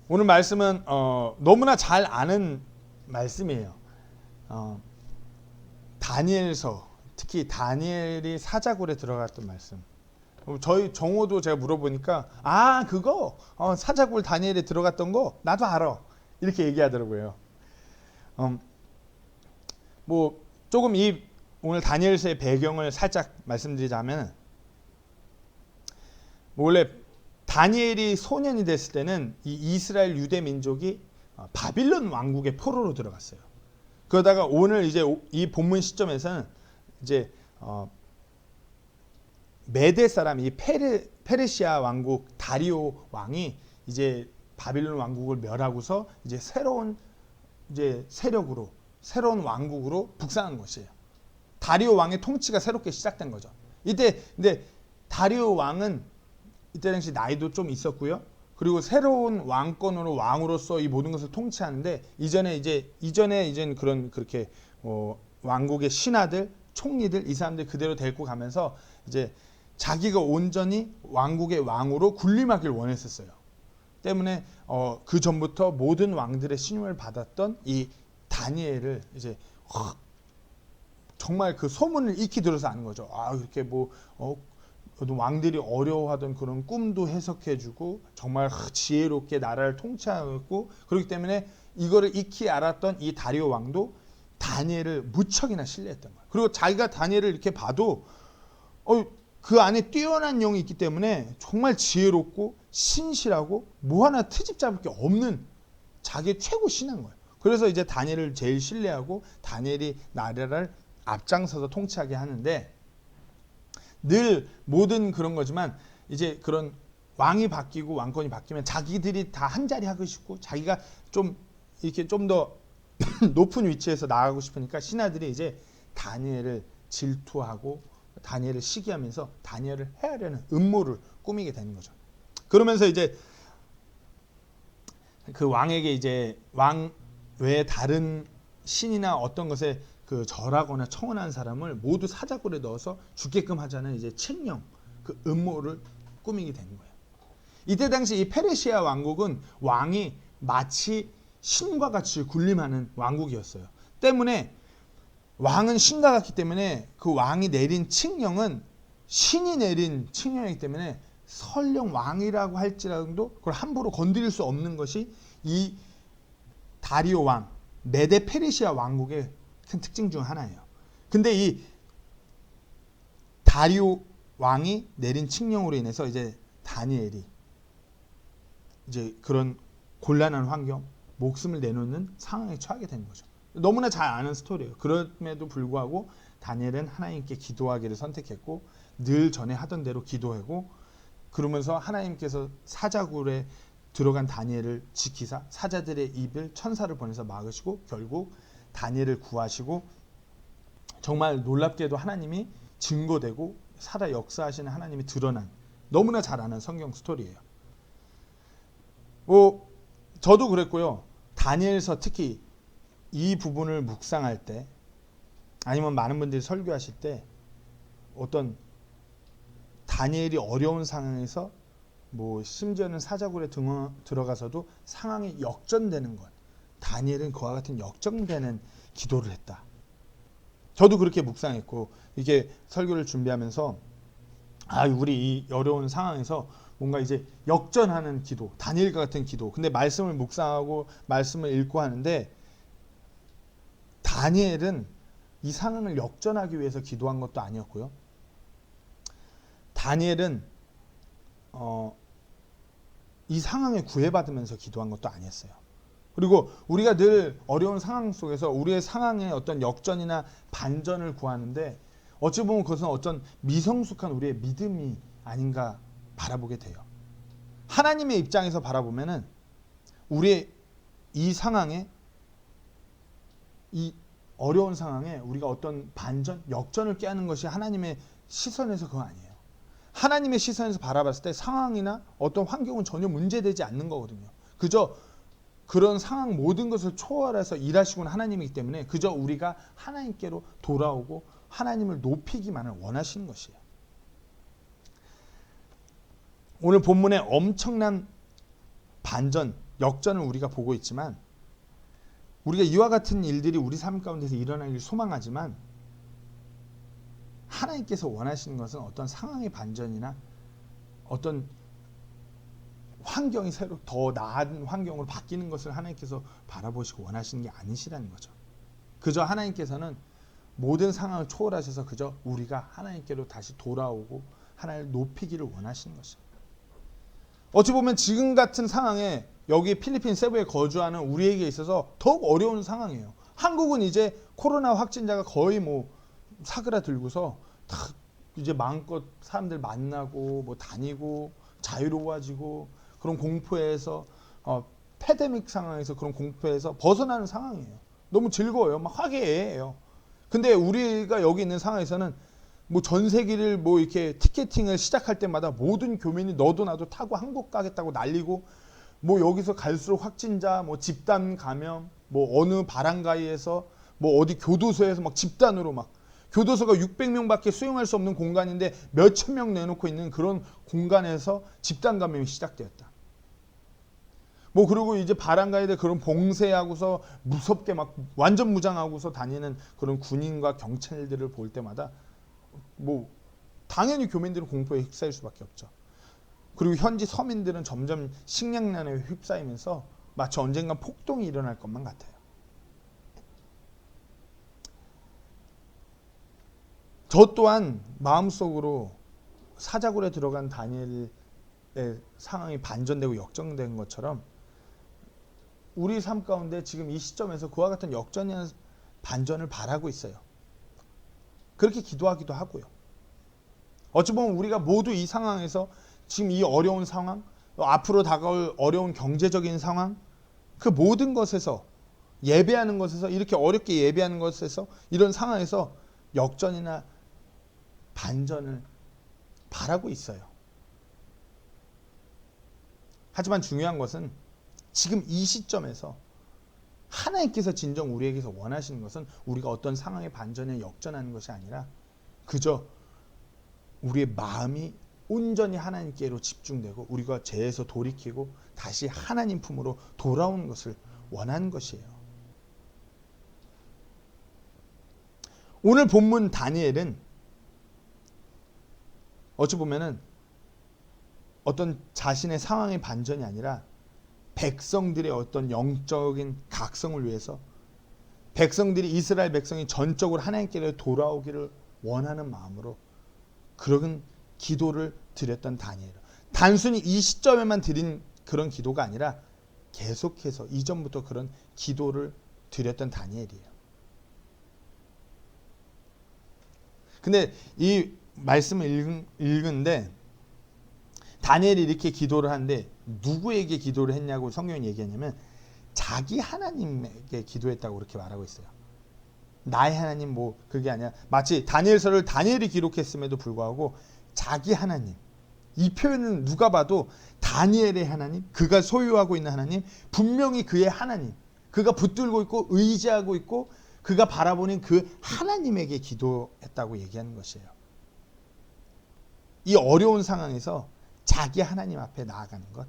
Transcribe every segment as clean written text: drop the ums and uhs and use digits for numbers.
오늘 말씀은 너무나 잘 아는 말씀이에요. 다니엘서, 특히 다니엘이 사자굴에 들어갔던 말씀. 저희 정호도 제가 물어보니까 그거 사자굴 다니엘에 들어갔던 거 나도 알아, 이렇게 얘기하더라고요. 뭐 조금 이 오늘 다니엘서의 배경을 살짝 말씀드리자면, 원래 다니엘이 소년이 됐을 때는 이 이스라엘 유대 민족이 바빌론 왕국의 포로로 들어갔어요. 그러다가 오늘 이제 이 본문 시점에서는 이제 메대 사람, 이 페르시아 왕국 다리오 왕이 이제 바빌론 왕국을 멸하고서 이제 새로운 이제 세력으로, 새로운 왕국으로 북상한 것이에요. 다리오 왕의 통치가 새롭게 시작된 거죠. 이때 근데 다리오 왕은 이때 당시 나이도 좀 있었고요. 그리고 새로운 왕권으로 왕으로서 이 모든 것을 통치하는데, 이전에 그렇게 왕국의 신하들, 총리들, 이 사람들 그대로 데리고 가면서 이제 자기가 온전히 왕국의 왕으로 군림하길 원했었어요. 때문에 그 전부터 모든 왕들의 신임을 받았던 이 다니엘을 이제 정말 그 소문을 익히 들어서 아는 거죠. 이렇게 왕들이 어려워하던 그런 꿈도 해석해주고 정말 지혜롭게 나라를 통치하고, 그렇기 때문에 이거를 익히 알았던 이 다리오 왕도 다니엘을 무척이나 신뢰했던 거예요. 그리고 자기가 다니엘을 이렇게 봐도 그 안에 뛰어난 영이 있기 때문에 정말 지혜롭고 신실하고 뭐 하나 트집 잡을 게 없는 자기의 최고 신한 거예요. 그래서 이제 다니엘을 제일 신뢰하고 다니엘이 나라를 앞장서서 통치하게 하는데, 늘 모든 그런 거지만 이제 그런 왕이 바뀌고 왕권이 바뀌면 자기들이 다 한 자리 하고 싶고 자기가 좀 이렇게 좀 더 높은 위치에서 나가고 싶으니까 신하들이 이제 다니엘을 질투하고 다니엘을 시기하면서 다니엘을 해하려는 음모를 꾸미게 되는 거죠. 그러면서 이제 그 왕에게 이제 왕 외에 다른 신이나 어떤 것에 그 절하거나 청혼한 사람을 모두 사자굴에 넣어서 죽게끔 하자는 이제 칙령, 그 음모를 꾸미게 되는 거예요. 이때 당시 이 페르시아 왕국은 왕이 마치 신과 같이 군림하는 왕국이었어요. 때문에 왕은 신과 같기 때문에 그 왕이 내린 칙령은 신이 내린 칙령이기 때문에 설령 왕이라고 할지라도 그걸 함부로 건드릴 수 없는 것이 이 다리오 왕, 메데 페르시아 왕국의 큰 특징 중 하나예요. 근데 이 다리오 왕이 내린 칙령으로 인해서 이제 다니엘이 이제 그런 곤란한 환경, 목숨을 내놓는 상황에 처하게 되는 거죠. 너무나 잘 아는 스토리예요. 그럼에도 불구하고 다니엘은 하나님께 기도하기를 선택했고 늘 전에 하던 대로 기도하고, 그러면서 하나님께서 사자굴에 들어간 다니엘을 지키사 사자들의 입을 천사를 보내서 막으시고 결국 다니엘을 구하시고, 정말 놀랍게도 하나님이 증거되고 살아 역사하시는 하나님이 드러난 너무나 잘 아는 성경 스토리예요. 저도 그랬고요. 다니엘서 특히 이 부분을 묵상할 때, 아니면 많은 분들이 설교하실 때 어떤 다니엘이 어려운 상황에서 심지어는 사자굴에 들어가서도 상황이 역전되는 것, 다니엘은 그와 같은 역전되는 기도를 했다. 저도 그렇게 묵상했고, 이게 설교를 준비하면서 우리 이 어려운 상황에서 뭔가 이제 역전하는 기도, 다니엘과 같은 기도. 근데 말씀을 묵상하고 말씀을 읽고 하는데 다니엘은 이 상황을 역전하기 위해서 기도한 것도 아니었고요. 다니엘은 이 상황에 구애받으면서 기도한 것도 아니었어요. 그리고 우리가 늘 어려운 상황 속에서 우리의 상황에 어떤 역전이나 반전을 구하는데 어찌 보면 그것은 어떤 미성숙한 우리의 믿음이 아닌가 바라보게 돼요. 하나님의 입장에서 바라보면은 우리의 이 상황에, 이 어려운 상황에 우리가 어떤 반전, 역전을 꾀하는 것이 하나님의 시선에서 그거 아니에요. 하나님의 시선에서 바라봤을 때 상황이나 어떤 환경은 전혀 문제되지 않는 거거든요. 그저 그런 상황 모든 것을 초월해서 일하시고는 하나님이기 때문에 그저 우리가 하나님께로 돌아오고 하나님을 높이기만을 원하시는 것이에요. 오늘 본문에 엄청난 반전, 역전을 우리가 보고 있지만 우리가 이와 같은 일들이 우리 삶 가운데서 일어나길 소망하지만 하나님께서 원하시는 것은 어떤 상황의 반전이나 어떤 환경이 새로 더 나은 환경으로 바뀌는 것을 하나님께서 바라보시고 원하시는 게 아니시라는 거죠. 그저 하나님께서는 모든 상황을 초월하셔서 그저 우리가 하나님께로 다시 돌아오고 하나님을 높이기를 원하시는 것입니다. 어찌 보면 지금 같은 상황에 여기 필리핀 세부에 거주하는 우리에게 있어서 더욱 어려운 상황이에요. 한국은 이제 코로나 확진자가 거의 뭐 사그라들고서 다 이제 마음껏 사람들 만나고 뭐 다니고 자유로워지고 그런 공포에서 패데믹 상황에서 그런 공포에서 벗어나는 상황이에요. 너무 즐거워요. 막 화기애애해요. 근데 우리가 여기 있는 상황에서는 뭐 전세기를 뭐 이렇게 티켓팅을 시작할 때마다 모든 교민이 너도 나도 타고 한국 가겠다고 난리고 뭐 여기서 갈수록 확진자 뭐 집단 감염 뭐 어느 바람가이에서 뭐 어디 교도소에서 막 집단으로 막 교도소가 600명밖에 수용할 수 없는 공간인데 몇천 명 내놓고 있는 그런 공간에서 집단 감염이 시작되었다. 뭐 그리고 이제 바람가이들 그런 봉쇄하고서 무섭게 막 완전 무장하고서 다니는 그런 군인과 경찰들을 볼 때마다 뭐 당연히 교민들은 공포에 휩싸일 수밖에 없죠. 그리고 현지 서민들은 점점 식량난에 휩싸이면서 마치 언젠가 폭동이 일어날 것만 같아요. 저 또한 마음속으로 사자굴에 들어간 다니엘의 상황이 반전되고 역전된 것처럼 우리 삶 가운데 지금 이 시점에서 그와 같은 역전이나 반전을 바라고 있어요. 그렇게 기도하기도 하고요. 어찌 보면 우리가 모두 이 상황에서 지금 이 어려운 상황, 앞으로 다가올 어려운 경제적인 상황, 그 모든 것에서 예배하는 것에서 이렇게 어렵게 예배하는 것에서 이런 상황에서 역전이나 반전을 바라고 있어요. 하지만 중요한 것은 지금 이 시점에서 하나님께서 진정 우리에게서 원하시는 것은 우리가 어떤 상황의 반전에 역전하는 것이 아니라 그저 우리의 마음이 온전히 하나님께로 집중되고 우리가 죄에서 돌이키고 다시 하나님 품으로 돌아오는 것을 원하는 것이에요. 오늘 본문 다니엘은 어찌 보면은 어떤 자신의 상황의 반전이 아니라 백성들의 어떤 영적인 각성을 위해서 백성들이 이스라엘 백성이 전적으로 하나님께로 돌아오기를 원하는 마음으로 그런 기도를 드렸던 다니엘. 단순히 이 시점에만 드린 그런 기도가 아니라 계속해서 이전부터 그런 기도를 드렸던 다니엘이에요. 근데 이 말씀을 읽은데 다니엘이 이렇게 기도를 하는데 누구에게 기도를 했냐고 성경이 얘기하냐면 자기 하나님에게 기도했다고 그렇게 말하고 있어요. 나의 하나님 뭐 그게 아니라 마치 다니엘서를 다니엘이 기록했음에도 불구하고 자기 하나님, 이 표현은 누가 봐도 다니엘의 하나님, 그가 소유하고 있는 하나님, 분명히 그의 하나님, 그가 붙들고 있고 의지하고 있고 그가 바라보는 그 하나님에게 기도했다고 얘기하는 것이에요. 이 어려운 상황에서 자기 하나님 앞에 나아가는 것,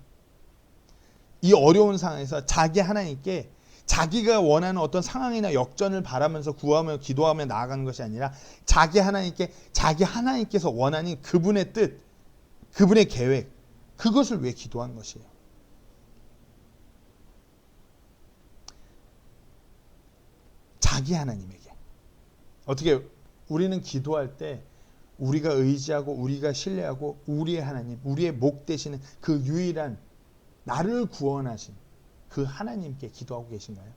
이 어려운 상황에서 자기 하나님께 자기가 원하는 어떤 상황이나 역전을 바라면서 구하며 기도하며 나아가는 것이 아니라 자기 하나님께 자기 하나님께서 원하는 그분의 뜻, 그분의 계획, 그것을 위해 기도한 것이에요. 자기 하나님에게. 어떻게 우리는 기도할 때 우리가 의지하고 우리가 신뢰하고 우리의 하나님, 우리의 목 되시는 그 유일한 나를 구원하신 그 하나님께 기도하고 계신가요?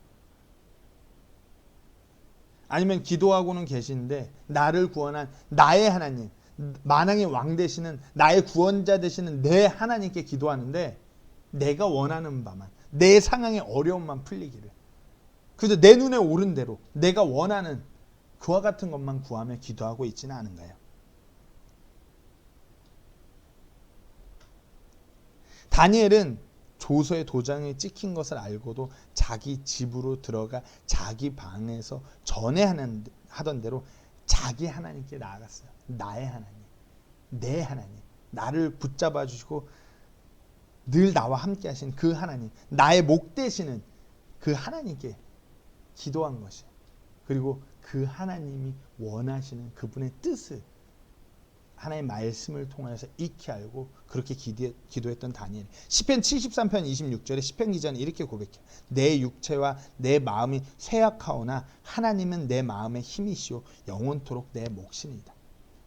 아니면 기도하고는 계신데 나를 구원한 나의 하나님, 만왕의 왕 되시는 나의 구원자 되시는 내 하나님께 기도하는데 내가 원하는 바만, 내 상황의 어려움만 풀리기를, 그래서 내 눈에 오른 대로 내가 원하는 그와 같은 것만 구하며 기도하고 있지는 않은가요? 다니엘은 조서의 도장이 찍힌 것을 알고도 자기 집으로 들어가 자기 방에서 전에 하던 대로 자기 하나님께 나아갔어요. 나의 하나님, 내 하나님, 나를 붙잡아 주시고 늘 나와 함께 하신 그 하나님, 나의 목 되시는 그 하나님께 기도한 것이, 그리고 그 하나님이 원하시는 그분의 뜻을 하나님의 말씀을 통해서 익히 알고 그렇게 기도했던 다니엘. 시편 73편 26절에 시편 기자는 이렇게 고백해요. 내 육체와 내 마음이 쇠약하오나 하나님은 내 마음의 힘이시오 영원토록 내 몫이니이다.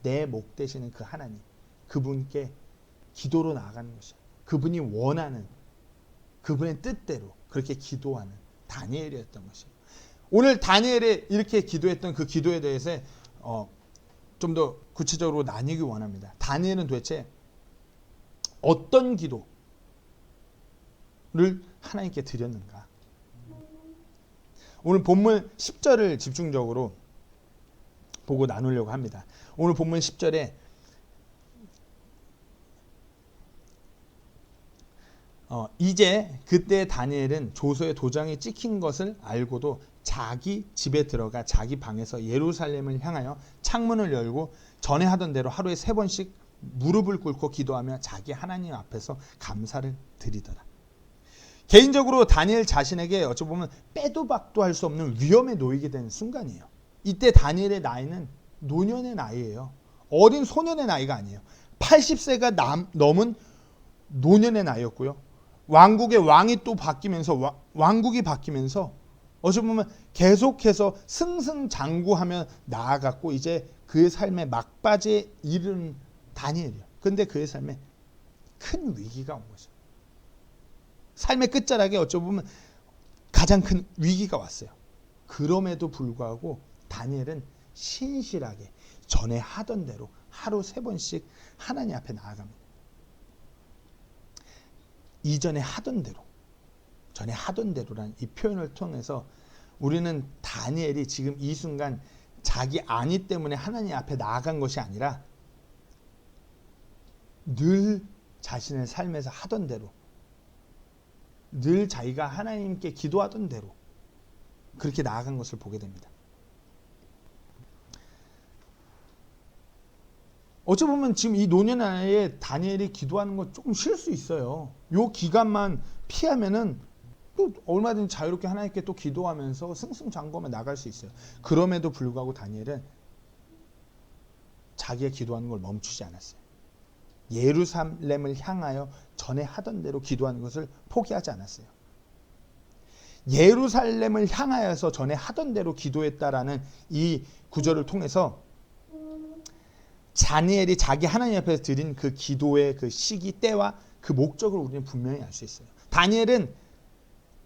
내 목 되시는 그 하나님, 그분께 기도로 나아가는 것이야. 그분이 원하는 그분의 뜻대로 그렇게 기도하는 다니엘이었던 것이에요. 오늘 다니엘이 이렇게 기도했던 그 기도에 대해서 좀 더 구체적으로 나뉘기 원합니다. 다니엘은 도대체 어떤 기도를 하나님께 드렸는가? 오늘 본문 10절을 집중적으로 보고 나누려고 합니다. 오늘 본문 10절에 이제 그때 다니엘은 조서에 도장이 찍힌 것을 알고도 자기 집에 들어가 자기 방에서 예루살렘을 향하여 창문을 열고 전에 하던 대로 하루에 3번씩 무릎을 꿇고 기도하며 자기 하나님 앞에서 감사를 드리더라. 개인적으로 다니엘 자신에게 어쩌보면 빼도 박도 할 수 없는 위험에 놓이게 된 순간이에요. 이때 다니엘의 나이는 노년의 나이예요. 어린 소년의 나이가 아니에요. 80세가 넘은 노년의 나이였고요. 왕국의 왕이 또 바뀌면서 왕국이 바뀌면서 어쩌보면 계속해서 승승장구하며 나아갔고 이제 그의 삶의 막바지에 이른 다니엘이에요. 그런데 그의 삶에 큰 위기가 온 거죠. 삶의 끝자락에 어쩌보면 가장 큰 위기가 왔어요. 그럼에도 불구하고 다니엘은 신실하게 전에 하던 대로 하루 3번씩 하나님 앞에 나아갑니다. 이전에 하던 대로, 전에 하던 대로라는 이 표현을 통해서 우리는 다니엘이 지금 이 순간 자기 안위 때문에 하나님 앞에 나아간 것이 아니라 늘 자신의 삶에서 하던 대로, 늘 자기가 하나님께 기도하던 대로 그렇게 나아간 것을 보게 됩니다. 어찌 보면 지금 이 노년에 다니엘이 기도하는 건 조금 쉴 수 있어요. 요 기간만 피하면은 또 얼마든지 자유롭게 하나님께 또 기도하면서 승승장구하며 나갈 수 있어요. 그럼에도 불구하고 다니엘은 자기가 기도하는 걸 멈추지 않았어요. 예루살렘을 향하여 전에 하던 대로 기도하는 것을 포기하지 않았어요. 예루살렘을 향하여서 전에 하던 대로 기도했다라는 이 구절을 통해서 다니엘이 자기 하나님 앞에서 드린 그 기도의 그 시기 때와 그 목적을 우리는 분명히 알 수 있어요. 다니엘은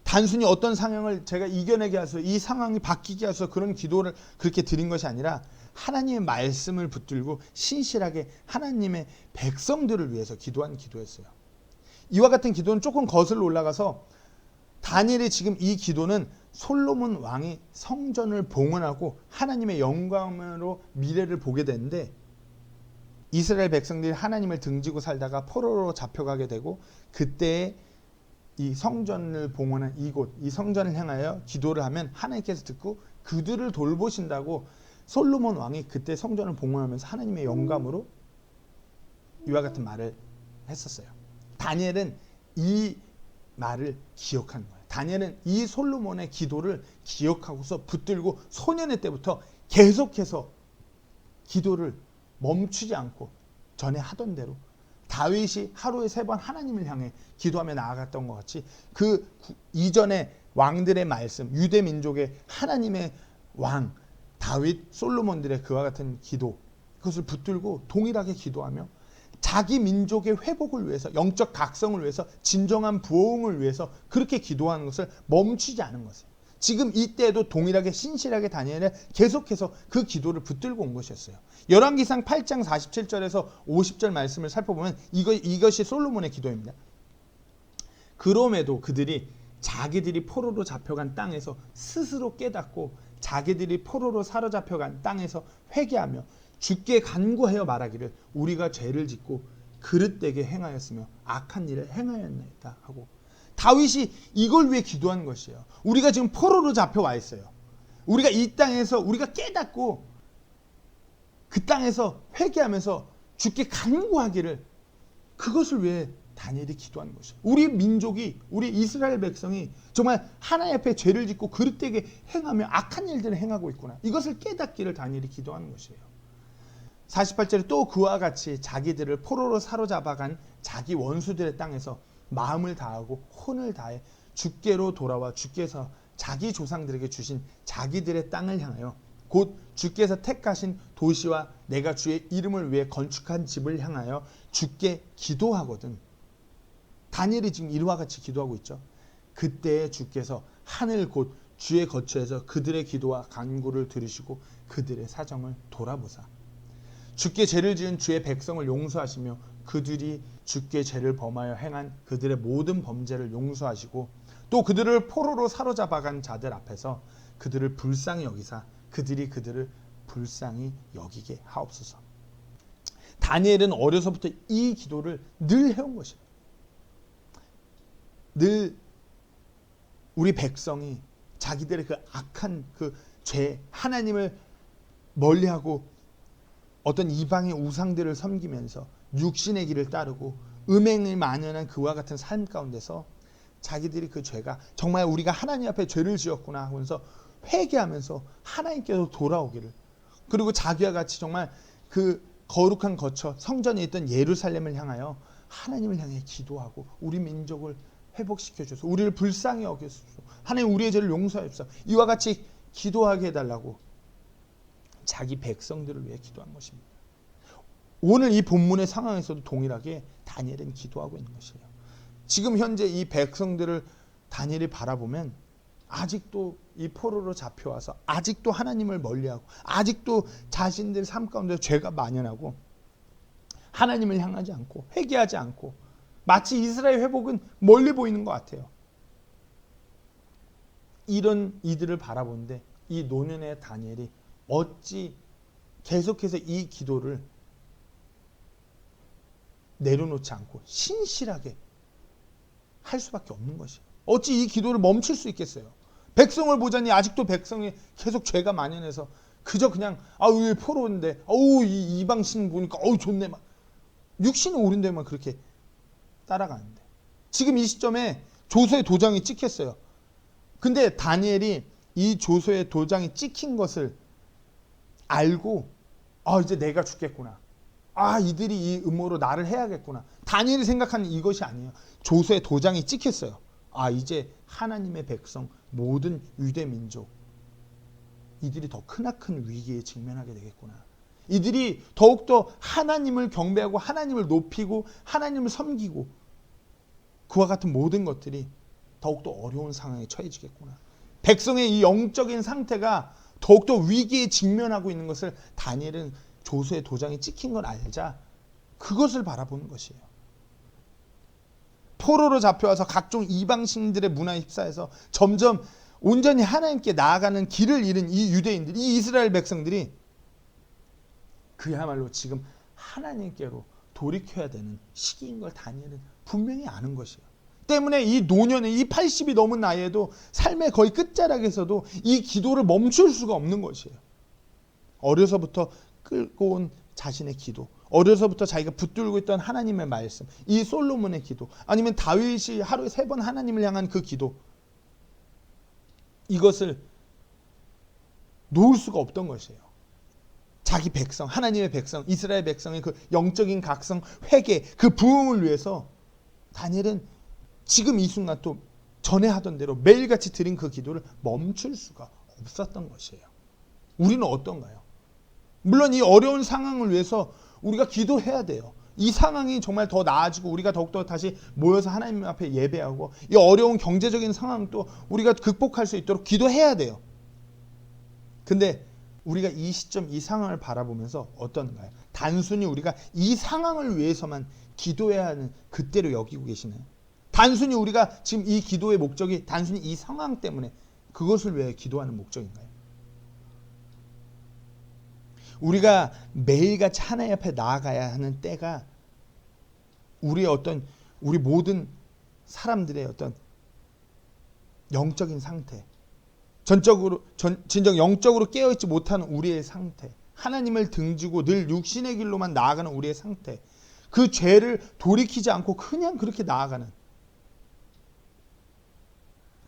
단순히 어떤 상황을 제가 이겨내게 하셔서 이 상황이 바뀌게 하셔서 그런 기도를 그렇게 드린 것이 아니라 하나님의 말씀을 붙들고 신실하게 하나님의 백성들을 위해서 기도한 기도였어요. 이와 같은 기도는 조금 거슬러 올라가서 다니엘이 지금 이 기도는 솔로몬 왕이 성전을 봉헌하고 하나님의 영광으로 미래를 보게 되는데 이스라엘 백성들이 하나님을 등지고 살다가 포로로 잡혀가게 되고 그때 이 성전을 봉헌한 이곳, 이 성전을 향하여 기도를 하면 하나님께서 듣고 그들을 돌보신다고 솔로몬 왕이 그때 성전을 봉헌하면서 하나님의 영감으로 이와 같은 말을 했었어요. 다니엘은 이 말을 기억한 거예요. 다니엘은 이 솔로몬의 기도를 기억하고서 붙들고 소년의 때부터 계속해서 기도를 멈추지 않고 전에 하던 대로 다윗이 하루에 3번 하나님을 향해 기도하며 나아갔던 것 같이 그 이전의 왕들의 말씀, 유대 민족의 하나님의 왕 다윗, 솔로몬들의 그와 같은 기도, 그것을 붙들고 동일하게 기도하며 자기 민족의 회복을 위해서, 영적 각성을 위해서, 진정한 부흥을 위해서 그렇게 기도하는 것을 멈추지 않은 것이에요. 지금 이때에도 동일하게 신실하게 다니엘은 계속해서 그 기도를 붙들고 온 것이었어요. 열왕기상 8장 47절에서 50절 말씀을 살펴보면 이것이 솔로몬의 기도입니다. 그럼에도 그들이 자기들이 포로로 잡혀간 땅에서 스스로 깨닫고 자기들이 포로로 사로잡혀간 땅에서 회개하며 주께 간구하여 말하기를 우리가 죄를 짓고 그릇되게 행하였으며 악한 일을 행하였나이다 하고 다윗이 이걸 위해 기도한 것이에요. 우리가 지금 포로로 잡혀와 있어요. 우리가 이 땅에서 우리가 깨닫고 그 땅에서 회개하면서 주께 간구하기를 그것을 위해 다니엘이 기도하는 것이에요. 우리 민족이, 우리 이스라엘 백성이 정말 하나님 앞에 죄를 짓고 그릇되게 행하며 악한 일들을 행하고 있구나. 이것을 깨닫기를 다니엘이 기도하는 것이에요. 48절에 또 그와 같이 자기들을 포로로 사로잡아간 자기 원수들의 땅에서 마음을 다하고 혼을 다해 주께로 돌아와 주께서 자기 조상들에게 주신 자기들의 땅을 향하여 곧 주께서 택하신 도시와 내가 주의 이름을 위해 건축한 집을 향하여 주께 기도하거든. 다니엘이 지금 이와 같이 기도하고 있죠. 그때에 주께서 하늘 곧 주의 거처에서 그들의 기도와 간구를 들으시고 그들의 사정을 돌아보사 주께 죄를 지은 주의 백성을 용서하시며 그들이 주께 죄를 범하여 행한 그들의 모든 범죄를 용서하시고 또 그들을 포로로 사로잡아간 자들 앞에서 그들을 불쌍히 여기사 그들이 그들을 불쌍히 여기게 하옵소서. 다니엘은 어려서부터 이 기도를 늘 해온 것이에요. 늘 우리 백성이 자기들의 그 악한 그 죄, 하나님을 멀리하고 어떤 이방의 우상들을 섬기면서 육신의 길을 따르고 음행을 만연한 그와 같은 삶 가운데서 자기들이 그 죄가 정말 우리가 하나님 앞에 죄를 지었구나 하면서 회개하면서 하나님께서 돌아오기를, 그리고 자기와 같이 정말 그 거룩한 거처 성전에 있던 예루살렘을 향하여 하나님을 향해 기도하고 우리 민족을 회복시켜 주소서, 우리를 불쌍히 여기소서, 하나님 우리의 죄를 용서해 주소서, 이와 같이 기도하게 해달라고 자기 백성들을 위해 기도한 것입니다. 오늘 이 본문의 상황에서도 동일하게 다니엘은 기도하고 있는 것이에요. 지금 현재 이 백성들을 다니엘이 바라보면 아직도 이 포로로 잡혀와서 아직도 하나님을 멀리하고 아직도 자신들 삶 가운데 죄가 만연하고 하나님을 향하지 않고 회개하지 않고 마치 이스라엘 회복은 멀리 보이는 것 같아요. 이런 이들을 바라보는데 이 노년의 다니엘이 어찌 계속해서 이 기도를 내려놓지 않고 신실하게 할 수밖에 없는 것이에요. 어찌 이 기도를 멈출 수 있겠어요? 백성을 보자니 아직도 백성이 계속 죄가 만연해서 그저 그냥 왜 포로인데 이 이방신 보니까 좋네 막 육신이 오른데만 그렇게 따라가는데 지금 이 시점에 조서의 도장이 찍혔어요. 근데 다니엘이 이 조서의 도장이 찍힌 것을 알고 이제 내가 죽겠구나. 이들이 이 음모로 나를 해야겠구나. 다니엘이 생각하는 이것이 아니에요. 조서의 도장이 찍혔어요. 이제 하나님의 백성 모든 유대 민족 이들이 더 크나큰 위기에 직면하게 되겠구나. 이들이 더욱더 하나님을 경배하고 하나님을 높이고 하나님을 섬기고 그와 같은 모든 것들이 더욱더 어려운 상황에 처해지겠구나. 백성의 이 영적인 상태가 더욱더 위기에 직면하고 있는 것을 다니엘은 조서의 도장이 찍힌 걸 알자 그것을 바라보는 것이에요. 포로로 잡혀와서 각종 이방신들의 문화에 휩싸여서 점점 온전히 하나님께 나아가는 길을 잃은 이 유대인들, 이 이스라엘 백성들이 그야말로 지금 하나님께로 돌이켜야 되는 시기인 걸 다니엘은 분명히 아는 것이에요. 때문에 이 노년에 이 80이 넘은 나이에도 삶의 거의 끝자락에서도 이 기도를 멈출 수가 없는 것이에요. 어려서부터 끌고 온 자신의 기도, 어려서부터 자기가 붙들고 있던 하나님의 말씀, 이 솔로몬의 기도, 아니면 다윗이 하루에 3번 하나님을 향한 그 기도, 이것을 놓을 수가 없던 것이에요. 자기 백성, 하나님의 백성, 이스라엘 백성의 그 영적인 각성, 회개, 그 부흥을 위해서 다니엘은 지금 이 순간 또 전에 하던 대로 매일같이 드린 그 기도를 멈출 수가 없었던 것이에요. 우리는 어떤가요? 물론 이 어려운 상황을 위해서 우리가 기도해야 돼요. 이 상황이 정말 더 나아지고 우리가 더욱더 다시 모여서 하나님 앞에 예배하고 이 어려운 경제적인 상황도 우리가 극복할 수 있도록 기도해야 돼요. 근데 우리가 이 시점, 이 상황을 바라보면서 어떤가요? 단순히 우리가 이 상황을 위해서만 기도해야 하는 그때로 여기고 계시나요? 단순히 우리가 지금 이 기도의 목적이 단순히 이 상황 때문에 그것을 위해 기도하는 목적인가요? 우리가 매일같이 하나님 앞에 나아가야 하는 때가 우리 모든 사람들의 어떤 영적인 상태, 진정 영적으로 깨어있지 못하는 우리의 상태, 하나님을 등지고 늘 육신의 길로만 나아가는 우리의 상태, 그 죄를 돌이키지 않고 그냥 그렇게 나아가는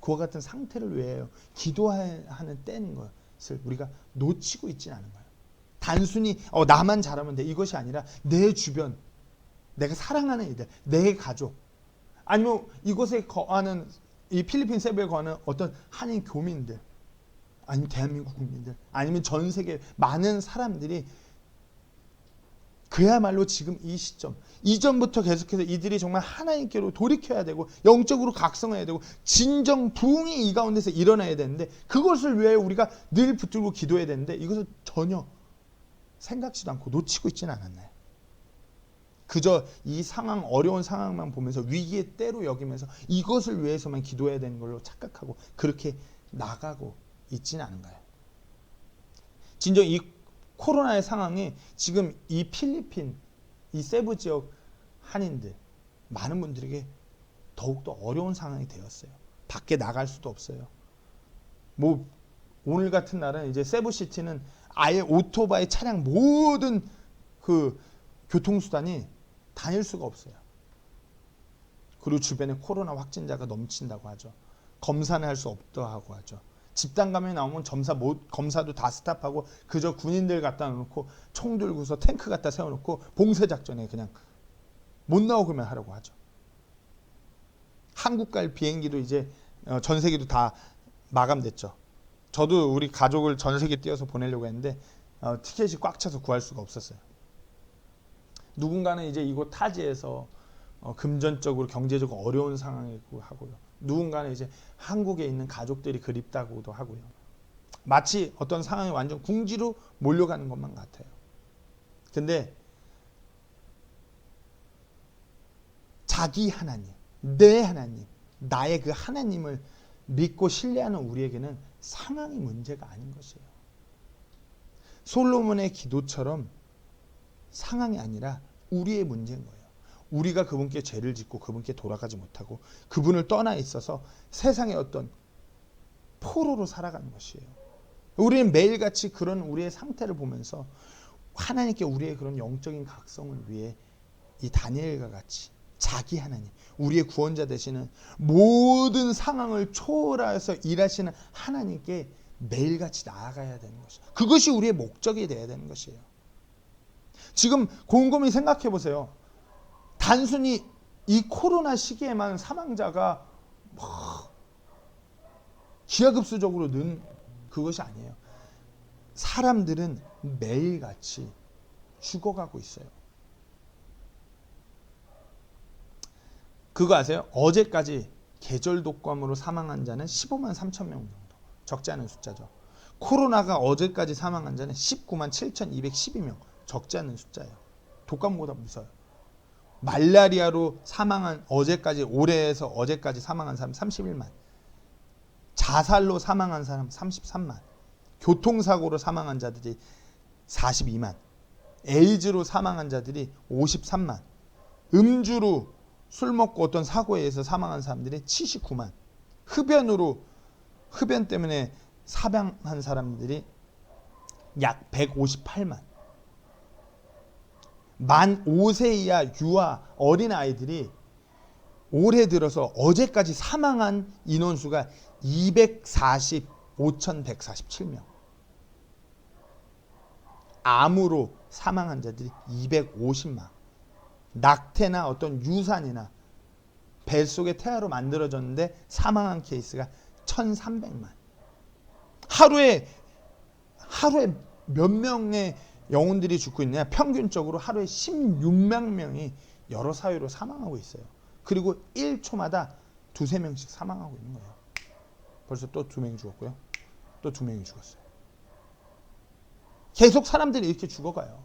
그와 같은 상태를 위하여 기도하는 때인 것을 우리가 놓치고 있지는 않은 거예요. 단순히 나만 잘하면 돼 이것이 아니라 내 주변, 내가 사랑하는 이들, 내 가족, 아니면 이곳에 거하는 이 필리핀 세부에 거하는 어떤 한인 교민들, 아니면 대한민국 국민들, 아니면 전 세계 많은 사람들이 그야말로 지금 이 시점, 이전부터 계속해서 이들이 정말 하나님께로 돌이켜야 되고 영적으로 각성해야 되고 진정 부흥이 이 가운데서 일어나야 되는데 그것을 위해 우리가 늘 붙들고 기도해야 되는데 이것을 전혀 생각지도 않고 놓치고 있지는 않았나요? 그저 이 상황, 어려운 상황만 보면서 위기의 때로 여기면서 이것을 위해서만 기도해야 되는 걸로 착각하고 그렇게 나가고 있지는 않은가요? 진정 이 코로나의 상황이 지금 이 필리핀, 이 세부 지역 한인들, 많은 분들에게 더욱더 어려운 상황이 되었어요. 밖에 나갈 수도 없어요. 뭐 오늘 같은 날은 이제 세부시티는 아예 오토바이, 차량 모든 그 교통수단이 다닐 수가 없어요. 그리고 주변에 코로나 확진자가 넘친다고 하죠. 검사는 할 수 없다고 하죠. 집단 감염이 나오면 검사도 다 스탑하고 그저 군인들 갖다 놓고 총 들고서 탱크 갖다 세워놓고 봉쇄작전에 그냥 못 나오기만 하려고 하죠. 한국 갈 비행기도 이제 전 세계도 다 마감됐죠. 저도 우리 가족을 전 세계 띄워서 보내려고 했는데 티켓이 꽉 차서 구할 수가 없었어요. 누군가는 이제 이곳 타지에서 금전적으로 경제적으로 어려운 상황이고 하고요. 누군가는 이제 한국에 있는 가족들이 그립다고도 하고요. 마치 어떤 상황이 완전 궁지로 몰려가는 것만 같아요. 근데 자기 하나님, 내 하나님, 나의 그 하나님을 믿고 신뢰하는 우리에게는 상황이 문제가 아닌 것이에요. 솔로몬의 기도처럼 상황이 아니라 우리의 문제인 거예요. 우리가 그분께 죄를 짓고 그분께 돌아가지 못하고 그분을 떠나 있어서 세상의 어떤 포로로 살아가는 것이에요. 우리는 매일같이 그런 우리의 상태를 보면서 하나님께 우리의 그런 영적인 각성을 위해 이 다니엘과 같이 자기 하나님, 우리의 구원자 되시는 모든 상황을 초월해서 일하시는 하나님께 매일같이 나아가야 되는 것이에요. 그것이 우리의 목적이 되어야 되는 것이에요. 지금 곰곰이 생각해 보세요. 단순히 이 코로나 시기에만 사망자가 기하급수적으로 는 그것이 아니에요. 사람들은 매일같이 죽어가고 있어요. 그거 아세요? 어제까지 계절 독감으로 사망한 자는 15만 3천 명 정도. 적지 않은 숫자죠. 코로나가 어제까지 사망한 자는 19만 7,212명. 적지 않은 숫자예요. 독감보다 무서워요. 말라리아로 사망한 올해에서 어제까지 사망한 사람 31만. 자살로 사망한 사람 33만. 교통사고로 사망한 자들이 42만. 에이즈로 사망한 자들이 53만. 음주로 술 먹고 어떤 사고에 의해서 사망한 사람들이 79만. 흡연 때문에 사망한 사람들이 약 158만. 만 5세 이하 유아 어린아이들이 올해 들어서 어제까지 사망한 인원수가 245,147명. 암으로 사망한 자들이 250만. 낙태나 어떤 유산이나 뱃속에 태아로 만들어졌는데 사망한 케이스가 1,300만. 하루에 몇 명의 영혼들이 죽고 있느냐? 평균적으로 하루에 16만 명이 여러 사유로 사망하고 있어요. 그리고 1초마다 2-3명씩 사망하고 있는 거예요. 벌써 또 2명이 죽었고요. 또 2명이 죽었어요. 계속 사람들이 이렇게 죽어가요.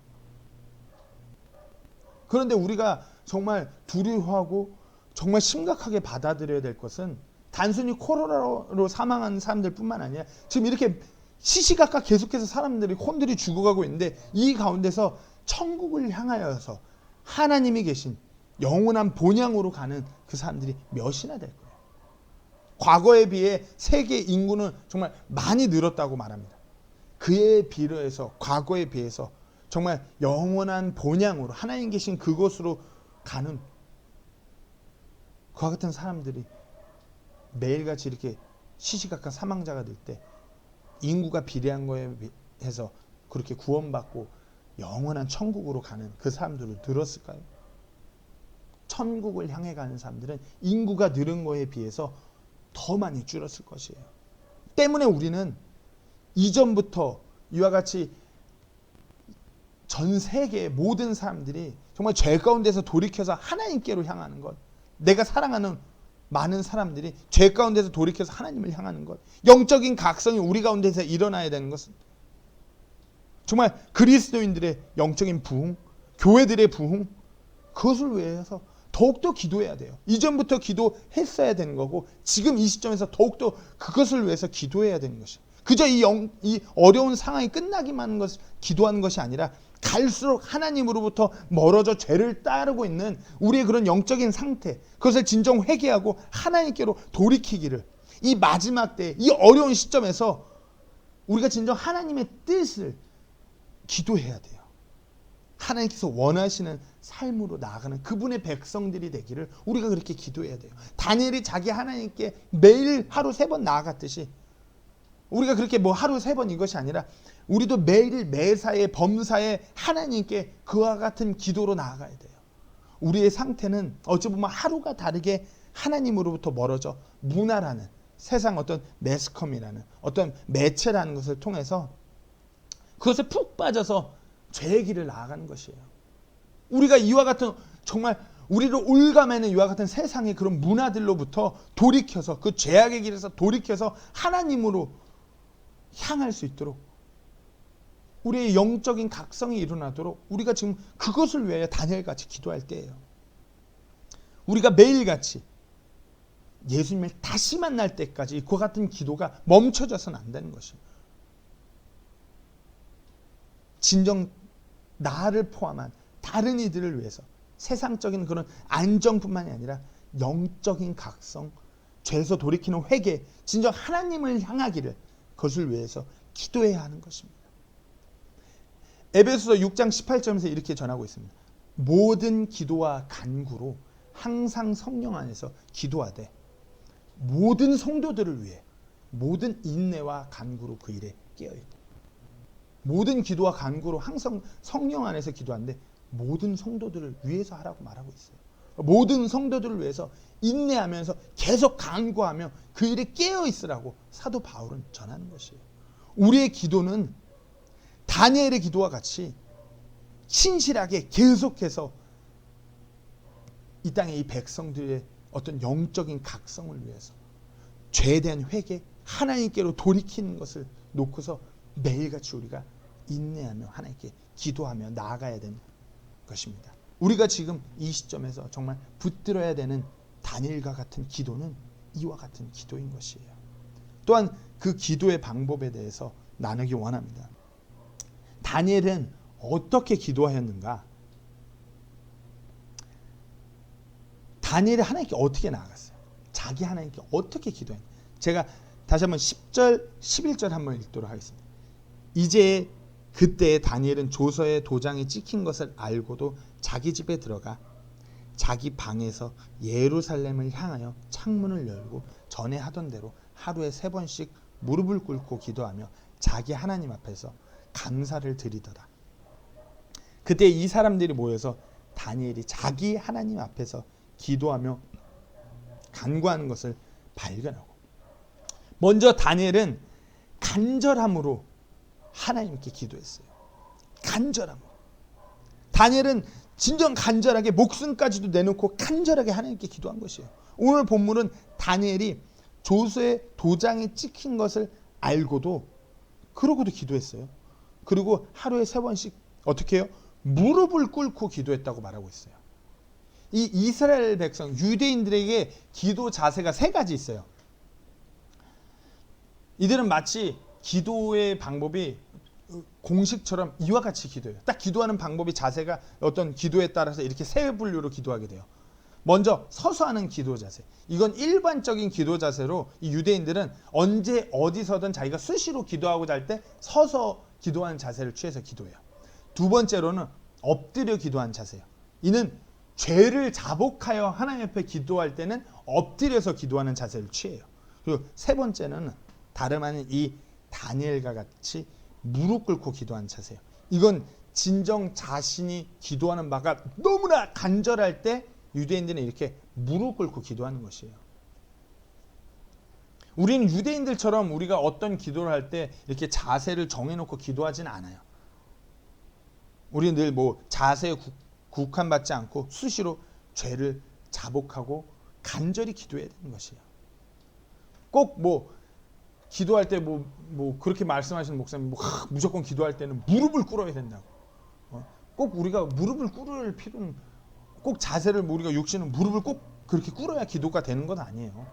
그런데 우리가 정말 두려워하고 정말 심각하게 받아들여야 될 것은 단순히 코로나로 사망한 사람들 뿐만 아니라 지금 이렇게 시시각각 계속해서 사람들이 혼들이 죽어가고 있는데 이 가운데서 천국을 향하여서 하나님이 계신 영원한 본향으로 가는 그 사람들이 몇이나 될 거예요. 과거에 비해 세계 인구는 정말 많이 늘었다고 말합니다. 그에 비례해서 과거에 비해서 정말 영원한 본향으로 하나님 계신 그곳으로 가는 그와 같은 사람들이 매일같이 이렇게 시시각각 사망자가 될 때 인구가 비례한 거에 비해서 그렇게 구원받고 영원한 천국으로 가는 그 사람들을 들었을까요? 천국을 향해 가는 사람들은 인구가 늘은 거에 비해서 더 많이 줄었을 것이에요. 때문에 우리는 이전부터 이와 같이 전 세계의 모든 사람들이 정말 죄 가운데서 돌이켜서 하나님께로 향하는 것, 내가 사랑하는 많은 사람들이 죄 가운데서 돌이켜서 하나님을 향하는 것, 영적인 각성이 우리 가운데서 일어나야 되는 것은 정말 그리스도인들의 영적인 부흥, 교회들의 부흥, 그것을 위해서 더욱더 기도해야 돼요. 이전부터 기도했어야 되는 거고 지금 이 시점에서 더욱더 그것을 위해서 기도해야 되는 것이에요. 그저 이 어려운 상황이 끝나기만 하는 것을 기도하는 것이 아니라 갈수록 하나님으로부터 멀어져 죄를 따르고 있는 우리의 그런 영적인 상태, 그것을 진정 회개하고 하나님께로 돌이키기를, 이 마지막 때, 이 어려운 시점에서 우리가 진정 하나님의 뜻을 기도해야 돼요. 하나님께서 원하시는 삶으로 나아가는 그분의 백성들이 되기를 우리가 그렇게 기도해야 돼요. 다니엘이 자기 하나님께 매일 하루 3번 나아갔듯이 우리가 그렇게 뭐 하루 3번 이것이 아니라 우리도 매일 매사에 범사에 하나님께 그와 같은 기도로 나아가야 돼요. 우리의 상태는 어찌 보면 하루가 다르게 하나님으로부터 멀어져 문화라는 세상 어떤 매스컴이라는 어떤 매체라는 것을 통해서 그것에 푹 빠져서 죄의 길을 나아가는 것이에요. 우리가 이와 같은 정말 우리를 올가매는 이와 같은 세상의 그런 문화들로부터 돌이켜서 그 죄악의 길에서 돌이켜서 하나님으로 향할 수 있도록 우리의 영적인 각성이 일어나도록 우리가 지금 그것을 위하여 다니엘같이 기도할 때예요. 우리가 매일같이 예수님을 다시 만날 때까지 그와 같은 기도가 멈춰져서는 안 되는 것이에요. 진정 나를 포함한 다른 이들을 위해서 세상적인 그런 안정뿐만이 아니라 영적인 각성, 죄에서 돌이키는 회개, 진정 하나님을 향하기를 그것을 위해서 기도해야 하는 것입니다. 에베소서 6장 18절에서 이렇게 전하고 있습니다. 모든 기도와 간구로 항상 성령 안에서 기도하되 모든 성도들을 위해 모든 인내와 간구로 그 일에 깨어있다. 모든 기도와 간구로 항상 성령 안에서 기도하는데 모든 성도들을 위해서 하라고 말하고 있어요. 모든 성도들을 위해서 인내하면서 계속 간구하며 그 일에 깨어있으라고 사도 바울은 전하는 것이에요. 우리의 기도는 다니엘의 기도와 같이 신실하게 계속해서 이 땅의 이 백성들의 어떤 영적인 각성을 위해서 죄에 대한 회개, 하나님께로 돌이키는 것을 놓고서 매일같이 우리가 인내하며 하나님께 기도하며 나아가야 되는 것입니다. 우리가 지금 이 시점에서 정말 붙들어야 되는 다니엘과 같은 기도는 이와 같은 기도인 것이에요. 또한 그 기도의 방법에 대해서 나누기 원합니다. 다니엘은 어떻게 기도하였는가? 다니엘이 하나님께 어떻게 나아갔어요? 자기 하나님께 어떻게 기도했는가? 제가 다시 한번 10절, 11절 한번 읽도록 하겠습니다. 이제 그때 다니엘은 조서에 도장이 찍힌 것을 알고도 자기 집에 들어가 자기 방에서 예루살렘을 향하여 창문을 열고 전에 하던 대로 하루에 3번씩 무릎을 꿇고 기도하며 자기 하나님 앞에서 감사를 드리더라. 그때 이 사람들이 모여서 다니엘이 자기 하나님 앞에서 기도하며 간구하는 것을 발견하고, 먼저 다니엘은 간절함으로 하나님께 기도했어요. 간절함으로. 다니엘은 진정 간절하게 목숨까지도 내놓고 간절하게 하나님께 기도한 것이에요. 오늘 본문은 다니엘이 조서에 도장이 찍힌 것을 알고도 그러고도 기도했어요. 그리고 하루에 3번씩 어떻게 해요? 무릎을 꿇고 기도했다고 말하고 있어요. 이 이스라엘 백성, 유대인들에게 기도 자세가 3가지 있어요. 이들은 마치 기도의 방법이 공식처럼 이와 같이 기도해요. 딱 기도하는 방법이 자세가 어떤 기도에 따라서 이렇게 3분류로 기도하게 돼요. 먼저 서서 하는 기도 자세. 이건 일반적인 기도 자세로 이 유대인들은 언제 어디서든 자기가 수시로 기도하고자 할 때 서서 기도하는 자세를 취해서 기도해요. 두 번째로는 엎드려 기도한 자세요. 이는 죄를 자복하여 하나님 앞에 기도할 때는 엎드려서 기도하는 자세를 취해요. 그리고 세 번째는 다름 아닌 이 다니엘과 같이 무릎 꿇고 기도한 자세요. 이건 진정 자신이 기도하는 바가 너무나 간절할 때 유대인들은 이렇게 무릎 꿇고 기도하는 것이에요. 우리는 유대인들처럼 우리가 어떤 기도를 할 때 이렇게 자세를 정해놓고 기도하진 않아요. 우리는 늘 자세에 국한받지 않고 수시로 죄를 자복하고 간절히 기도해야 되는 것이에요. 꼭 기도할 때 그렇게 말씀하시는 목사님 무조건 기도할 때는 무릎을 꿇어야 된다고. 꼭 우리가 무릎을 꿇을 필요는, 꼭 자세를 우리가 육신은 무릎을 꼭 그렇게 꿇어야 기도가 되는 건 아니에요.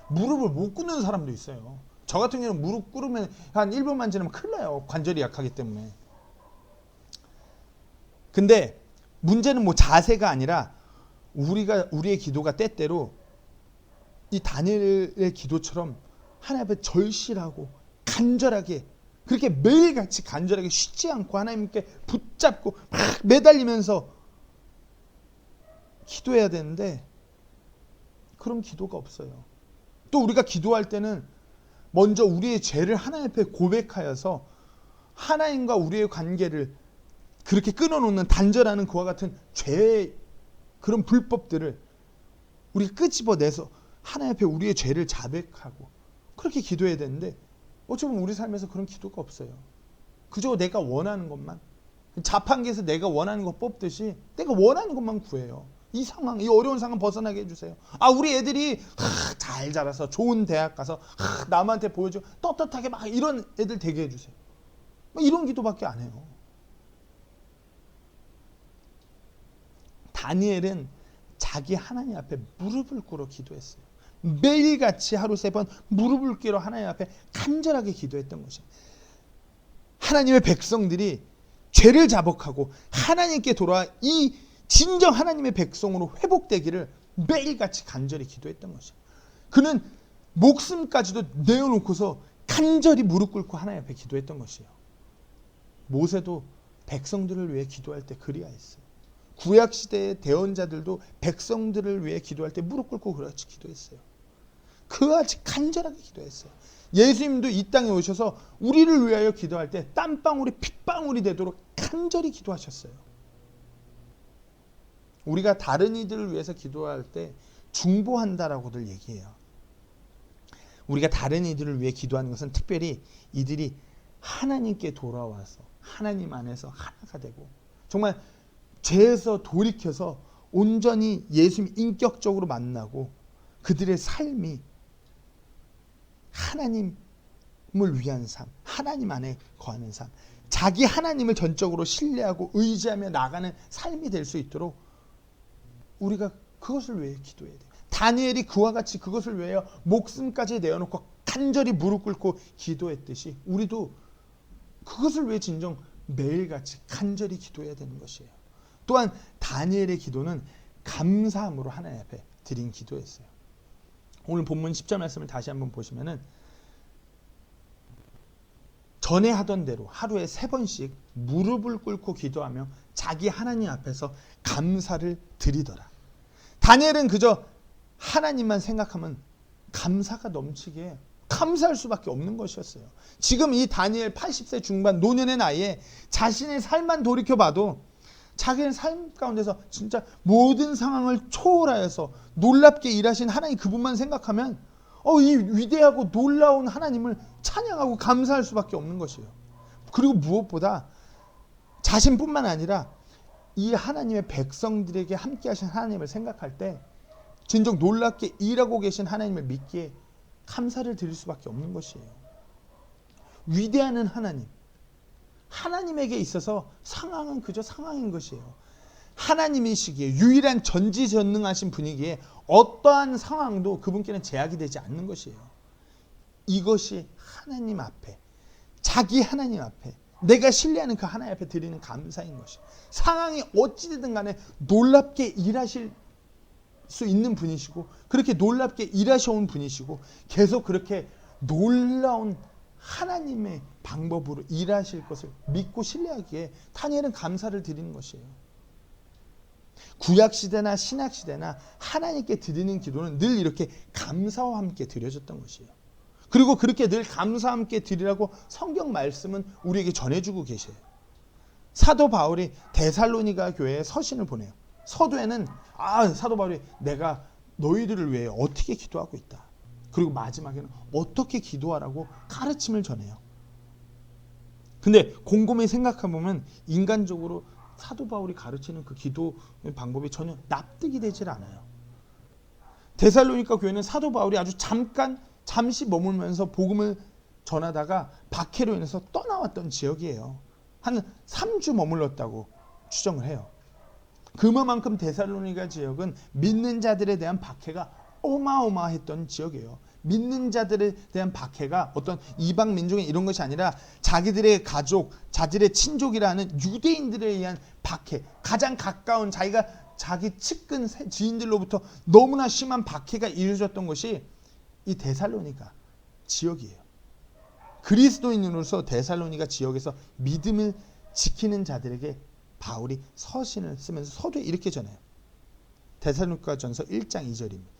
무릎을 못 꿇는 사람도 있어요. 저 같은 경우는 무릎 꿇으면 한 1분만 지나면 큰일 나요. 관절이 약하기 때문에. 근데 문제는 자세가 아니라 우리의 기도가 때때로 이 다니엘의 기도처럼 하나님 앞에 절실하고 간절하게, 그렇게 매일같이 간절하게 쉬지 않고 하나님께 붙잡고 막 매달리면서 기도해야 되는데 그런 기도가 없어요. 또 우리가 기도할 때는 먼저 우리의 죄를 하나님 앞에 고백하여서 하나님과 우리의 관계를 그렇게 끊어놓는 단절하는 그와 같은 죄의 그런 불법들을 우리가 끄집어내서 하나님 앞에 우리의 죄를 자백하고 그렇게 기도해야 되는데 어쩌면 우리 삶에서 그런 기도가 없어요. 그저 내가 원하는 것만, 자판기에서 내가 원하는 것 뽑듯이 내가 원하는 것만 구해요. 이 상황, 이 어려운 상황 벗어나게 해주세요. 우리 애들이 잘 자라서 좋은 대학 가서 남한테 보여주고 떳떳하게 막 이런 애들 되게 해주세요. 이런 기도밖에 안 해요. 다니엘은 자기 하나님 앞에 무릎을 꿇어 기도했어요. 매일같이 하루 3번 무릎을 꿇어 하나님 앞에 간절하게 기도했던 것이에요. 하나님의 백성들이 죄를 자복하고 하나님께 돌아와 이 진정 하나님의 백성으로 회복되기를 매일같이 간절히 기도했던 것이에요. 그는 목숨까지도 내어놓고서 간절히 무릎 꿇고 하나님 앞에 기도했던 것이에요. 모세도 백성들을 위해 기도할 때 그리하였어요. 구약시대의 대언자들도 백성들을 위해 기도할 때 무릎 꿇고 그같이 기도했어요. 그같이 간절하게 기도했어요. 예수님도 이 땅에 오셔서 우리를 위하여 기도할 때 땀방울이 핏방울이 되도록 간절히 기도하셨어요. 우리가 다른 이들을 위해서 기도할 때 중보한다라고들 얘기해요. 우리가 다른 이들을 위해 기도하는 것은 특별히 이들이 하나님께 돌아와서 하나님 안에서 하나가 되고 정말 죄에서 돌이켜서 온전히 예수님 인격적으로 만나고 그들의 삶이 하나님을 위한 삶, 하나님 안에 거하는 삶, 자기 하나님을 전적으로 신뢰하고 의지하며 나가는 삶이 될 수 있도록 우리가 그것을 위해 기도해야 돼요. 다니엘이 그와 같이 그것을 위하여 목숨까지 내어놓고 간절히 무릎 꿇고 기도했듯이 우리도 그것을 위해 진정 매일같이 간절히 기도해야 되는 것이에요. 또한 다니엘의 기도는 감사함으로 하나님 앞에 드린 기도였어요. 오늘 본문 10절 말씀을 다시 한번 보시면은 전에 하던 대로 하루에 3번씩 무릎을 꿇고 기도하며 자기 하나님 앞에서 감사를 드리더라. 다니엘은 그저 하나님만 생각하면 감사가 넘치게 감사할 수밖에 없는 것이었어요. 지금 이 다니엘 80세 중반 노년의 나이에 자신의 삶만 돌이켜봐도 자기의 삶 가운데서 진짜 모든 상황을 초월하여서 놀랍게 일하신 하나님 그분만 생각하면 이 위대하고 놀라운 하나님을 찬양하고 감사할 수밖에 없는 것이에요. 그리고 무엇보다 자신뿐만 아니라 이 하나님의 백성들에게 함께 하신 하나님을 생각할 때 진정 놀랍게 일하고 계신 하나님을 믿기에 감사를 드릴 수밖에 없는 것이에요. 위대한 하나님, 하나님에게 있어서 상황은 그저 상황인 것이에요. 하나님이시기에 유일한 전지전능하신 분이기에 어떠한 상황도 그분께는 제약이 되지 않는 것이에요. 이것이 하나님 앞에, 자기 하나님 앞에, 내가 신뢰하는 그 하나님 앞에 드리는 감사인 것이에요. 상황이 어찌되든 간에 놀랍게 일하실 수 있는 분이시고 그렇게 놀랍게 일하셔온 분이시고 계속 그렇게 놀라운 하나님의 방법으로 일하실 것을 믿고 신뢰하기에 다니엘은 감사를 드리는 것이에요. 구약시대나 신약시대나 하나님께 드리는 기도는 늘 이렇게 감사와 함께 드려졌던 것이에요. 그리고 그렇게 늘 감사와 함께 드리라고 성경 말씀은 우리에게 전해주고 계세요. 사도 바울이 데살로니가 교회에 서신을 보내요. 서두에는 사도 바울이 내가 너희들을 위해 어떻게 기도하고 있다. 그리고 마지막에는 어떻게 기도하라고 가르침을 전해요. 근데 곰곰이 생각해보면 인간적으로 사도 바울이 가르치는 그 기도 방법이 전혀 납득이 되질 않아요. 데살로니가 교회는 사도 바울이 아주 잠시 머물면서 복음을 전하다가 박해로 인해서 떠나왔던 지역이에요. 한 3주 머물렀다고 추정을 해요. 그만큼 데살로니가 지역은 믿는 자들에 대한 박해가 어마어마했던 지역이에요. 믿는 자들에 대한 박해가 어떤 이방 민족의 이런 것이 아니라 자기들의 가족, 자기들의 친족이라는 유대인들에 의한 박해, 가장 가까운 자기 측근 지인들로부터 너무나 심한 박해가 이루어졌던 것이 이 데살로니가 지역이에요. 그리스도인으로서 데살로니가 지역에서 믿음을 지키는 자들에게 바울이 서신을 쓰면서 서두에 이렇게 전해요. 데살로니가전서 1장 2절입니다.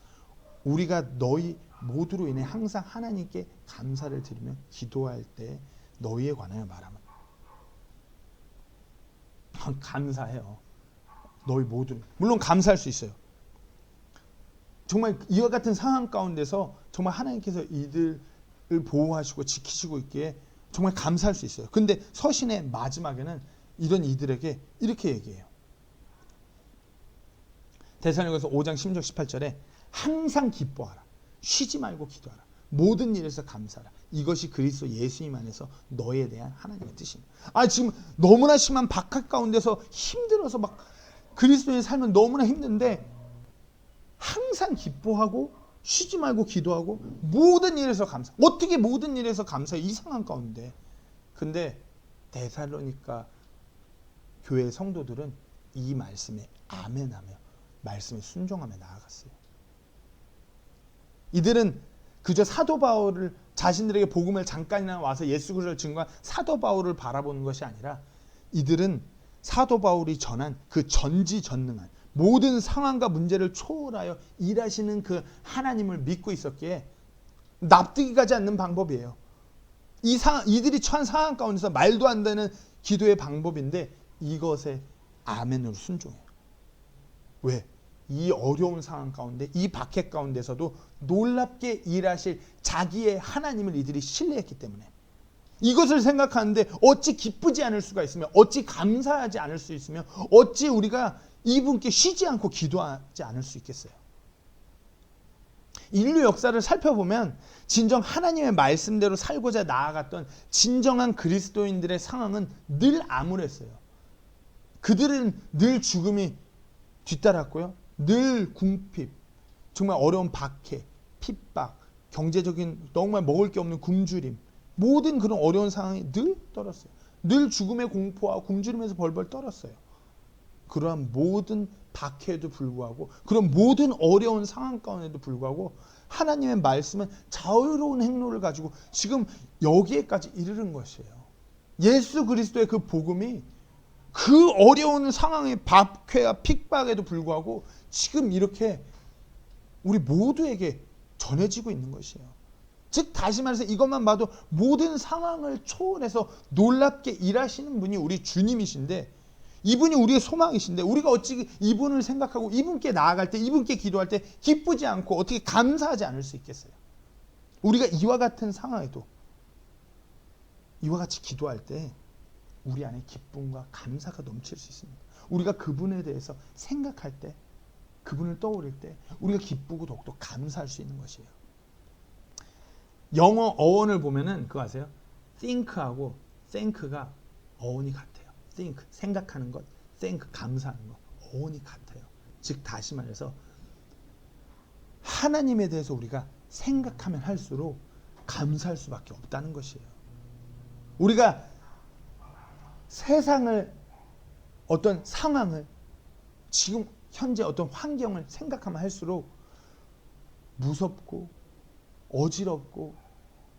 우리가 너희 모두로 인해 항상 하나님께 감사를 드리며 기도할 때 너희에 관하여 말하면 감사해요. 너희 모두 물론 감사할 수 있어요. 정말 이와 같은 상황 가운데서 정말 하나님께서 이들을 보호하시고 지키시고 있기에 정말 감사할 수 있어요. 근데 서신의 마지막에는 이런 이들에게 이렇게 얘기해요. 데살로니가서 5장 16절 18절에 항상 기뻐하라. 쉬지 말고 기도하라. 모든 일에서 감사하라. 이것이 그리스도 예수님 안에서 너에 대한 하나님의 뜻입니다. 지금 너무나 심한 박학 가운데서 힘들어서 막 그리스도의 삶은 너무나 힘든데 항상 기뻐하고 쉬지 말고 기도하고 모든 일에서 감사. 어떻게 모든 일에서 감사해? 이 상황 가운데. 근데 데살로니가 교회 성도들은 이 말씀에 아멘하며 말씀에 순종하며 나아갔어요. 이들은 그저 사도 바울을 자신들에게 복음을 잠깐이나 와서 예수 그리스도를 증거한 사도 바울을 바라보는 것이 아니라 이들은 사도 바울이 전한 그 전지전능한 모든 상황과 문제를 초월하여 일하시는 그 하나님을 믿고 있었기에 납득이 가지 않는 방법이에요. 이들이 처한 상황 가운데서 말도 안 되는 기도의 방법인데 이것에 아멘으로 순종해요. 왜? 이 어려운 상황 가운데 이 박해 가운데서도 놀랍게 일하실 자기의 하나님을 이들이 신뢰했기 때문에 이것을 생각하는데 어찌 기쁘지 않을 수가 있으며 어찌 감사하지 않을 수 있으며 어찌 우리가 이분께 쉬지 않고 기도하지 않을 수 있겠어요. 인류 역사를 살펴보면 진정 하나님의 말씀대로 살고자 나아갔던 진정한 그리스도인들의 상황은 늘 암울했어요. 그들은 늘 죽음이 뒤따랐고요. 늘 궁핍, 정말 어려운 박해, 핍박, 경제적인 정말 먹을 게 없는 굶주림, 모든 그런 어려운 상황이 늘 떨었어요. 늘 죽음의 공포와 굶주림에서 벌벌 떨었어요. 그러한 모든 박해에도 불구하고 그런 모든 어려운 상황 가운데도 불구하고 하나님의 말씀은 자유로운 행로를 가지고 지금 여기에까지 이르는 것이에요. 예수 그리스도의 그 복음이 그 어려운 상황의 박해와 핍박에도 불구하고 지금 이렇게 우리 모두에게 전해지고 있는 것이에요. 즉 다시 말해서 이것만 봐도 모든 상황을 초월해서 놀랍게 일하시는 분이 우리 주님이신데 이분이 우리의 소망이신데 우리가 어찌 이분을 생각하고 이분께 나아갈 때 이분께 기도할 때 기쁘지 않고 어떻게 감사하지 않을 수 있겠어요. 우리가 이와 같은 상황에도 이와 같이 기도할 때 우리 안에 기쁨과 감사가 넘칠 수 있습니다. 우리가 그분에 대해서 생각할 때 그분을 떠올릴 때 우리가 기쁘고 더욱더 감사할 수 있는 것이에요. 영어 어원을 보면은 그거 아세요? think하고 thank가 어원이 같아요. think, 생각하는 것, thank, 감사하는 것, 어원이 같아요. 즉 다시 말해서 하나님에 대해서 우리가 생각하면 할수록 감사할 수밖에 없다는 것이에요. 우리가 세상을 어떤 상황을 지금 현재 어떤 환경을 생각하면 할수록 무섭고 어지럽고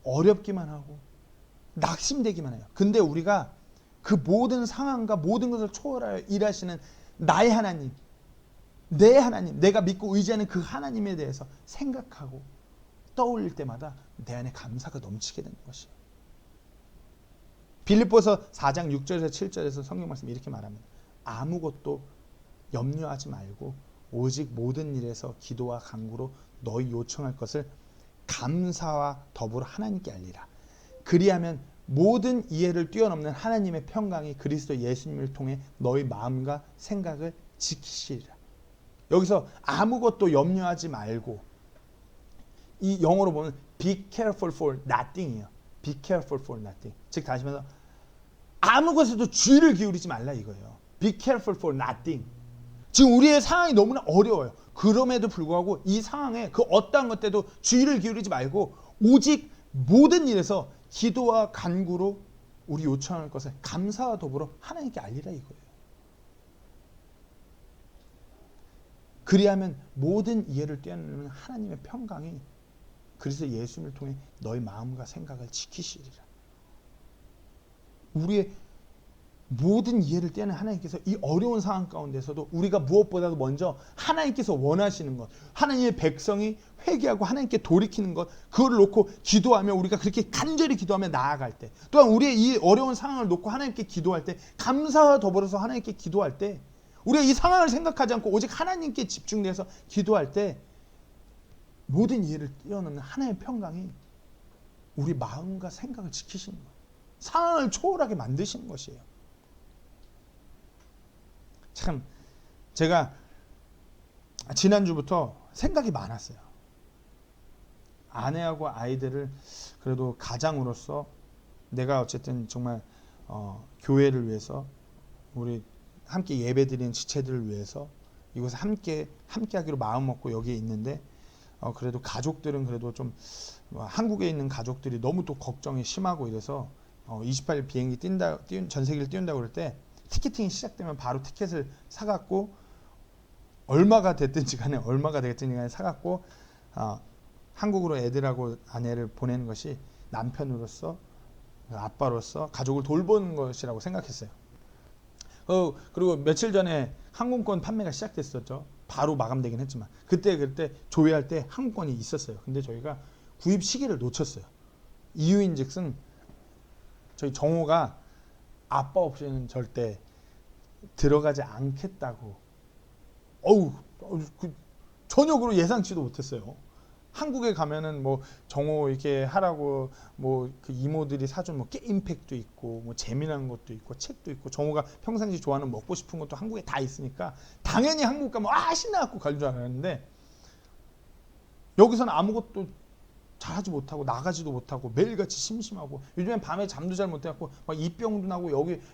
어렵기만 하고 낙심되기만 해요. 근데 우리가 그 모든 상황과 모든 것을 초월하여 일하시는 나의 하나님, 내 하나님, 내가 믿고 의지하는 그 하나님에 대해서 생각하고 떠올릴 때마다 내 안에 감사가 넘치게 되는 것이에요. 빌립보서 4장 6절에서 7절에서 성경 말씀이 이렇게 말합니다. 아무것도 염려하지 말고 오직 모든 일에서 기도와 간구로 너희 요청할 것을 감사와 더불어 하나님께 알리라. 그리하면 모든 이해를 뛰어넘는 하나님의 평강이 그리스도 예수님을 통해 너희 마음과 생각을 지키시리라. 여기서 아무것도 염려하지 말고, 이 영어로 보면 be careful for nothing이에요. be careful for nothing. 즉 다시 말해서 아무것에도 주의를 기울이지 말라 이거예요. be careful for nothing. 지금 우리의 상황이 너무나 어려워요. 그럼에도 불구하고 이 상황에 그 어떠한 것 때도 주의를 기울이지 말고 오직 모든 일에서 기도와 간구로 우리 요청할 것을 감사와 더불어 하나님께 알리라 이거예요. 그리하면 모든 이해를 뛰어넘는 하나님의 평강이 그리스도 예수님을 통해 너희 마음과 생각을 지키시리라. 우리의 모든 이해를 뛰어넘는 하나님께서 이 어려운 상황 가운데서도 우리가 무엇보다도 먼저 하나님께서 원하시는 것, 하나님의 백성이 회개하고 하나님께 돌이키는 것, 그걸 놓고 기도하며 우리가 그렇게 간절히 기도하며 나아갈 때, 또한 우리의 이 어려운 상황을 놓고 하나님께 기도할 때, 감사와 더불어서 하나님께 기도할 때, 우리가 이 상황을 생각하지 않고 오직 하나님께 집중돼서 기도할 때 모든 이해를 뛰어넘는 하나님의 평강이 우리 마음과 생각을 지키시는 거예요. 상황을 초월하게 만드시는 것이에요. 참 제가 지난주부터 생각이 많았어요. 아내하고 아이들을 그래도 가장으로서 내가 어쨌든 정말 교회를 위해서 우리 함께 예배드리는 지체들을 위해서 이곳에 함께 하기로 마음 먹고 여기에 있는데 그래도 가족들은 그래도 좀 한국에 있는 가족들이 너무 또 걱정이 심하고 이래서 28일 비행기 전 세계를 띄운다고 그럴 때 티켓팅이 시작되면 바로 티켓을 사갖고 얼마가 됐든지 간에 사갖고 한국으로 애들하고 아내를 보내는 것이 남편으로서 아빠로서 가족을 돌보는 것이라고 생각했어요. 그리고 며칠 전에 항공권 판매가 시작됐었죠. 바로 마감되긴 했지만 그때 조회할 때 항공권이 있었어요. 근데 저희가 구입 시기를 놓쳤어요. 이유인즉슨 저희 정호가 아빠 없이는 절대 들어가지 않겠다고. 전혀 그런 예상치도 못했어요. 한국에 가면은 뭐 정호 이렇게 하라고 뭐 그 이모들이 사준 뭐 게임팩도 있고 뭐 재미난 것도 있고 책도 있고 정호가 평상시 좋아하는 먹고 싶은 것도 한국에 다 있으니까 당연히 한국 가면 신나갖고 갈 줄 알았는데 여기서는 아무것도 잘하지 못하고 나가지도 못하고 매일같이 심심하고 요즘엔 밤에 잠도 잘 못 해갖고 막 입병도 나고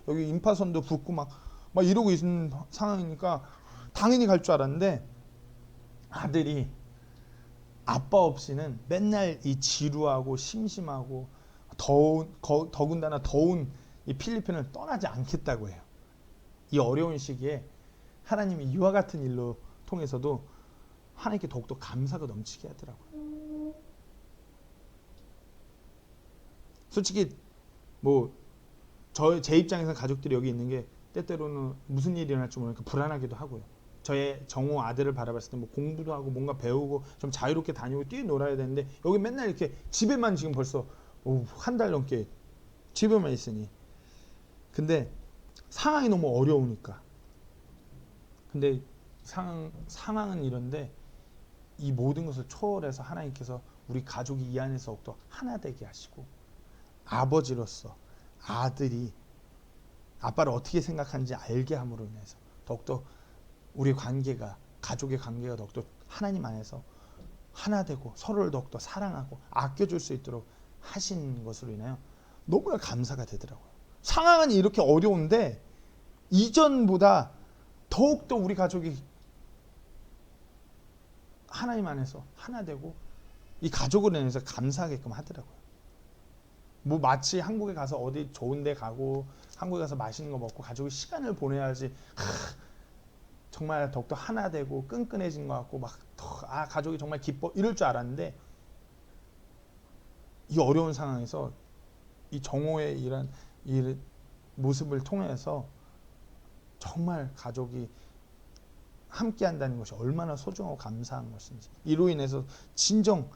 여기 임파선도 붓고 막 이러고 있는 상황이니까 당연히 갈 줄 알았는데 아들이 아빠 없이는 맨날 이 지루하고 심심하고 더군다나 더운 이 필리핀을 떠나지 않겠다고 해요. 이 어려운 시기에 하나님이 이와 같은 일로 통해서도 하나님께 더욱더 감사가 넘치게 하더라고요. 솔직히 제 입장에서 가족들이 여기 있는 게 때때로는 무슨 일이 일어날지 모르니까 불안하기도 하고요. 저의 정호 아들을 바라봤을 때 공부도 하고 뭔가 배우고 좀 자유롭게 다니고 뛰놀아야 되는데 여기 맨날 이렇게 집에만 지금 벌써 한 달 넘게 집에만 있으니 근데 상황이 너무 어려우니까 근데 상황은 이런데 이 모든 것을 초월해서 하나님께서 우리 가족이 이 안에서 더욱더 하나 되게 하시고 아버지로서 아들이 아빠를 어떻게 생각하는지 알게 함으로 인해서 더욱더 우리 가족의 관계가 더욱더 하나님 안에서 하나 되고 서로를 더욱더 사랑하고 아껴줄 수 있도록 하신 것으로 인하여 너무나 감사가 되더라고요. 상황은 이렇게 어려운데 이전보다 더욱더 우리 가족이 하나님 안에서 하나 되고 이 가족으로 인해서 감사하게끔 하더라고요. 마치 한국에 가서 어디 좋은 데 가고 한국에 가서 맛있는 거 먹고 가족이 시간을 보내야지 정말 더욱더 하나 되고 끈끈해진 것 같고 가족이 정말 기뻐 이럴 줄 알았는데 이 어려운 상황에서 이 정오의 이런 이 모습을 통해서 정말 가족이 함께 한다는 것이 얼마나 소중하고 감사한 것인지, 이로 인해서 진정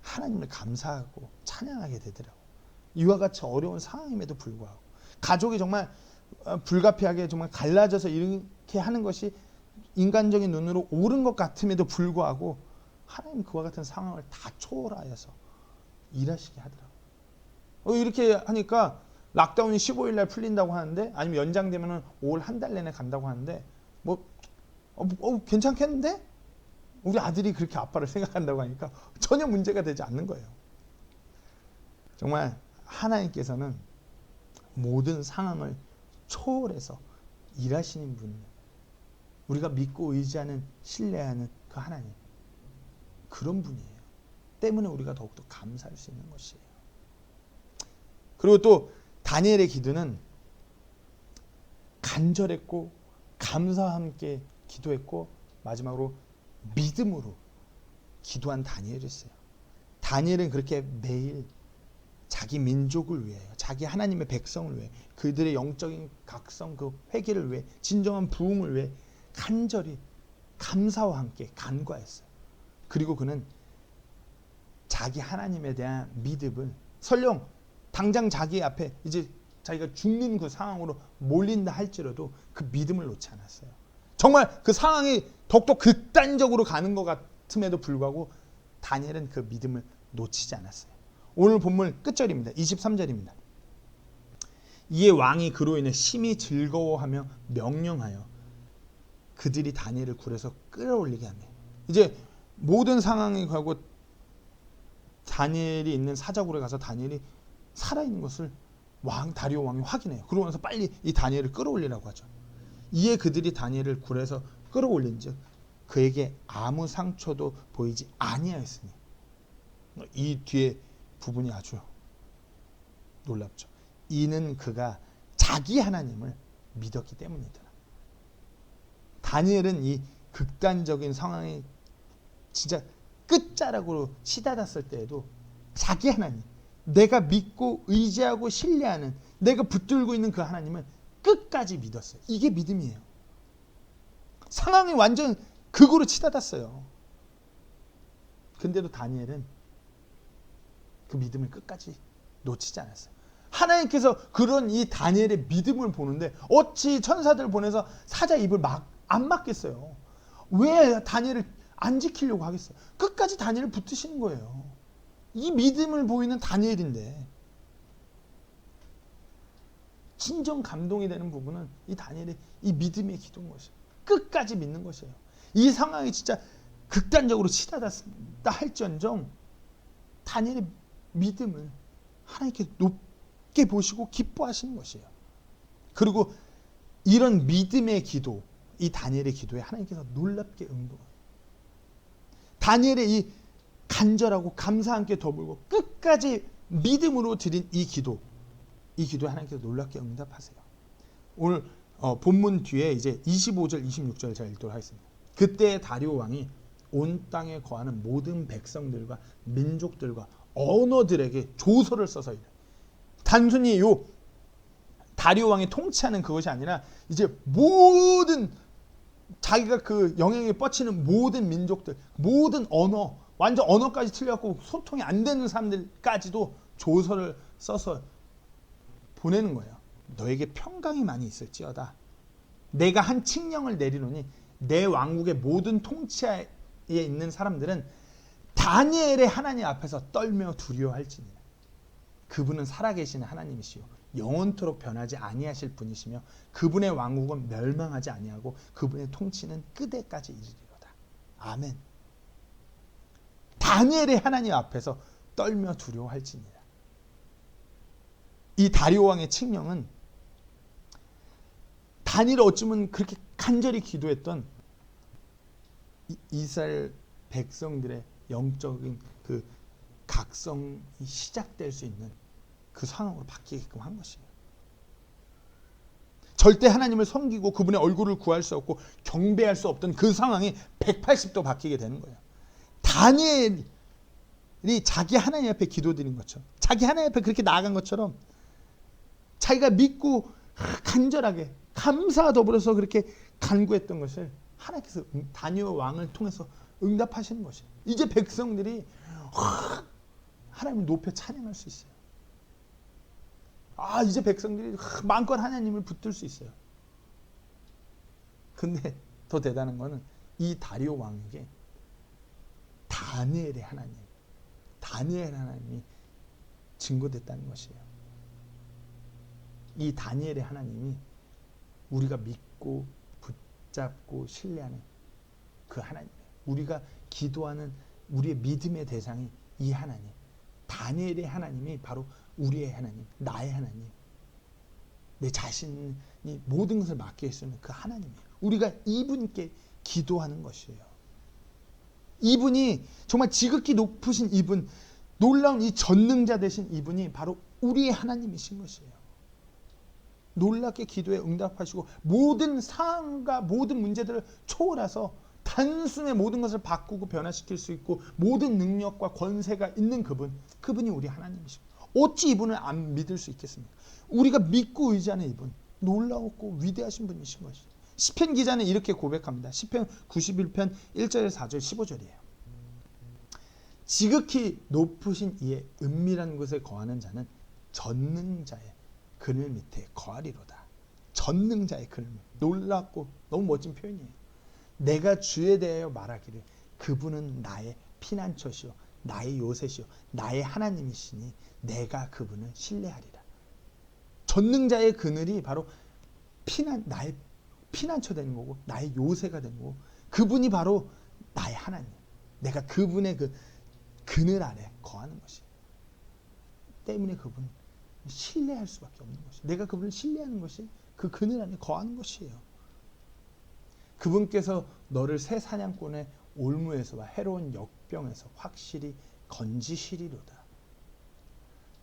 하나님을 감사하고 찬양하게 되더라고요. 이와 같이 어려운 상황임에도 불구하고 가족이 정말 불가피하게 정말 갈라져서 이렇게 하는 것이 인간적인 눈으로 옳은 것 같음에도 불구하고 하나님 그와 같은 상황을 다 초월하여서 일하시게 하더라고요. 이렇게 하니까 락다운이 15일 날 풀린다고 하는데, 아니면 연장되면 5월 한 달 내내 간다고 하는데, 괜찮겠는데? 우리 아들이 그렇게 아빠를 생각한다고 하니까 전혀 문제가 되지 않는 거예요. 정말 하나님께서는 모든 상황을 초월해서 일하시는 분, 우리가 믿고 의지하는, 신뢰하는 그 하나님, 그런 분이에요. 때문에 우리가 더욱더 감사할 수 있는 것이에요. 그리고 또 다니엘의 기도는 간절했고 감사와 함께 기도했고 마지막으로 믿음으로 기도한 다니엘이 있어요. 다니엘은 그렇게 매일 자기 민족을 위하여, 자기 하나님의 백성을 위해, 그들의 영적인 각성, 그 회개를 위해, 진정한 부흥을 위해 간절히 감사와 함께 간구했어요. 그리고 그는 자기 하나님에 대한 믿음을, 설령 당장 자기 앞에 이제 자기가 죽는 그 상황으로 몰린다 할지라도 그 믿음을 놓지 않았어요. 정말 그 상황이 더욱더 극단적으로 가는 것 같음에도 불구하고 다니엘은 그 믿음을 놓치지 않았어요. 오늘 본문 끝절입니다. 23절입니다. 이에 왕이 그로 인해 심히 즐거워하며 명령하여 그들이 다니엘을 굴에서 끌어올리게 하며, 이제 모든 상황이 가고 다니엘이 있는 사자굴에 가서 다니엘이 살아있는 것을 다리오 왕이 확인해요. 그러고 나서 빨리 이 다니엘을 끌어올리라고 하죠. 이에 그들이 다니엘을 굴에서 끌어올린즉 그에게 아무 상처도 보이지 아니하였으니, 이 뒤에 부분이 아주 놀랍죠. 이는 그가 자기 하나님을 믿었기 때문이더라. 다니엘은 이 극단적인 상황이 진짜 끝자락으로 치닫았을 때에도 자기 하나님, 내가 믿고 의지하고 신뢰하는, 내가 붙들고 있는 그 하나님을 끝까지 믿었어요. 이게 믿음이에요. 상황이 완전 극으로 치닫았어요. 근데도 다니엘은 그 믿음을 끝까지 놓치지 않았어요. 하나님께서 그런 이 다니엘의 믿음을 보는데 어찌 천사들을 보내서 사자 입을 안 막겠어요. 왜 다니엘을 안 지키려고 하겠어요? 끝까지 다니엘을 붙드시는 거예요. 이 믿음을 보이는 다니엘인데, 진정 감동이 되는 부분은 이 다니엘의 이 믿음의 기도인 것이에요. 끝까지 믿는 것이에요. 이 상황이 진짜 극단적으로 치닫았다 할지언정 다니엘의 믿음을 하나님께 높게 보시고 기뻐하시는 것이에요. 그리고 이런 믿음의 기도, 이 다니엘의 기도에 하나님께서 놀랍게 응답해요. 다니엘의 이 간절하고 감사 함께 더불고 끝까지 믿음으로 드린 이 기도에 하나님께서 놀랍게 응답하세요. 오늘 본문 뒤에 이제 25절, 26절 제가 읽도록 하겠습니다. 그때 다리오 왕이 온 땅에 거하는 모든 백성들과 민족들과 언어들에게 조서를 써서 이래. 단순히 요 다리오 왕이 통치하는 그것이 아니라 이제 모든 자기가 그 영향에 뻗치는 모든 민족들, 모든 언어, 완전 언어까지 틀려갖고 소통이 안 되는 사람들까지도 조서를 써서 보내는 거예요. 너에게 평강이 많이 있을지어다. 내가 한 칙령을 내리노니 내 왕국의 모든 통치하에 있는 사람들은 다니엘의 하나님 앞에서 떨며 두려워할지니라. 그분은 살아계시는 하나님이시요 영원토록 변하지 아니하실 분이시며 그분의 왕국은 멸망하지 아니하고 그분의 통치는 끝에까지 이르리로다. 아멘. 다니엘의 하나님 앞에서 떨며 두려워할지니라. 이 다리오 왕의 칙령은 다니엘 어쩌면 그렇게 간절히 기도했던 이스라엘 백성들의 영적인 그 각성이 시작될 수 있는 그 상황으로 바뀌게끔 한 것이에요. 절대 하나님을 섬기고 그분의 얼굴을 구할 수 없고 경배할 수 없던 그 상황이 180도 바뀌게 되는 거예요. 다니엘이 자기 하나님 앞에 기도드린 것처럼, 자기 하나님 앞에 그렇게 나아간 것처럼 자기가 믿고 간절하게 감사와 더불어서 그렇게 간구했던 것을 하나님께서 다니엘 왕을 통해서 응답하시는 것이에요. 이제 백성들이 하나님을 높여 찬양할 수 있어요. 이제 백성들이 마음껏 하나님을 붙들 수 있어요. 근데 더 대단한 거는 이 다리오 왕에게 다니엘의 하나님이 증거됐다는 것이에요. 이 다니엘의 하나님이 우리가 믿고 붙잡고 신뢰하는 그 하나님이에요. 우리가 기도하는 우리의 믿음의 대상이 이 하나님, 다니엘의 하나님이 바로 우리의 하나님, 나의 하나님, 내 자신이 모든 것을 맡길 수 있는 그 하나님이에요. 우리가 이분께 기도하는 것이에요. 이분이 정말 지극히 높으신 이분, 놀라운 이 전능자 되신 이분이 바로 우리의 하나님이신 것이에요. 놀랍게 기도에 응답하시고 모든 상황과 모든 문제들을 초월해서 단숨에 모든 것을 바꾸고 변화시킬 수 있고 모든 능력과 권세가 있는 그분이 우리 하나님이십니다. 어찌 이분을 안 믿을 수 있겠습니까? 우리가 믿고 의지하는 이분, 놀라웠고 위대하신 분이신 것이죠. 시편 기자는 이렇게 고백합니다. 시편 91편 1절에서 4절 15절이에요. 지극히 높으신 이의 은밀한 곳에 거하는 자는 전능자의 그늘 밑에 거하리로다. 전능자의 그늘 밑. 놀랍고 너무 멋진 표현이에요. 내가 주에 대하여 말하기를 그분은 나의 피난처시오 나의 요새시오 나의 하나님이시니 내가 그분을 신뢰하리라. 전능자의 그늘이 바로 나의 피난처 되는 거고 나의 요새가 되는 거고 그분이 바로 나의 하나님. 내가 그분의 그 그늘 아래 거하는 것이에요. 때문에 그분을 신뢰할 수밖에 없는 것이에요. 내가 그분을 신뢰하는 것이 그 그늘 안에 거하는 것이에요. 그분께서 너를 새 사냥꾼의 올무에서와 해로운 역병에서 확실히 건지시리로다.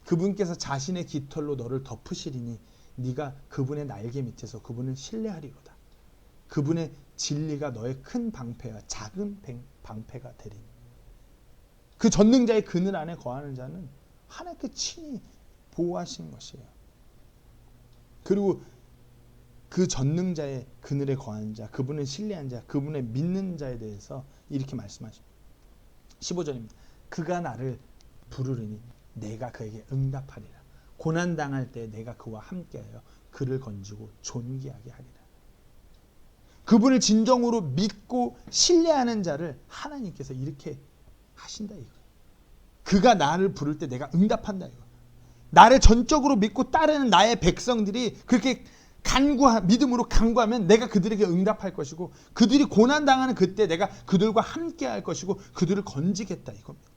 그분께서 자신의 깃털로 너를 덮으시리니 네가 그분의 날개 밑에서 그분을 신뢰하리로다. 그분의 진리가 너의 큰 방패와 작은 방패가 되리니. 그 전능자의 그늘 안에 거하는 자는 하나님께 친히 보호하시는 것이에요. 그리고 그 전능자의 그늘에 거하는 자, 그분을 신뢰한 자, 그분을 믿는 자에 대해서 이렇게 말씀하십니다. 15절입니다. 그가 나를 부르리니 내가 그에게 응답하리라. 고난당할 때 내가 그와 함께하여 그를 건지고 존귀하게 하리라. 그분을 진정으로 믿고 신뢰하는 자를 하나님께서 이렇게 하신다 이거예요. 그가 나를 부를 때 내가 응답한다 이거예요. 나를 전적으로 믿고 따르는 나의 백성들이 그렇게 믿음으로 간구하면 내가 그들에게 응답할 것이고 그들이 고난당하는 그때 내가 그들과 함께 할 것이고 그들을 건지겠다 이겁니다.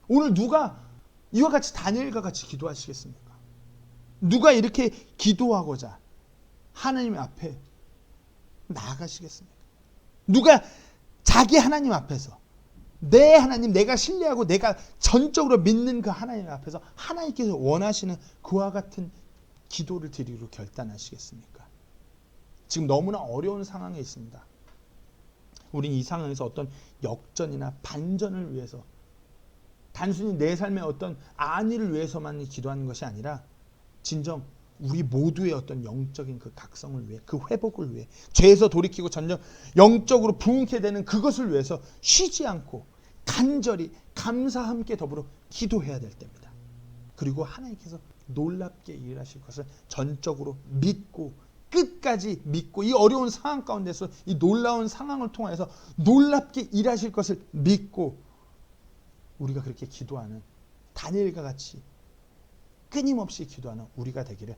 오늘 누가 이와 같이 다니엘과 같이 기도하시겠습니까? 누가 이렇게 기도하고자 하나님 앞에 나아가시겠습니까? 누가 자기 하나님 앞에서 내 하나님, 내가 신뢰하고 내가 전적으로 믿는 그 하나님 앞에서 하나님께서 원하시는 그와 같은 기도를 드리기로 결단하시겠습니까? 지금 너무나 어려운 상황에 있습니다. 우리는 이 상황에서 어떤 역전이나 반전을 위해서 단순히 내 삶의 어떤 안위를 위해서만 기도하는 것이 아니라 진정 우리 모두의 어떤 영적인 그 각성을 위해, 그 회복을 위해, 죄에서 돌이키고 전적 영적으로 부흥케 되는 그것을 위해서 쉬지 않고 간절히 감사와 함께 더불어 기도해야 될 때입니다. 그리고 하나님께서 놀랍게 일하실 것을 전적으로 믿고 끝까지 믿고 이 어려운 상황 가운데서 이 놀라운 상황을 통해서 놀랍게 일하실 것을 믿고 우리가 그렇게 기도하는 다니엘과 같이 끊임없이 기도하는 우리가 되기를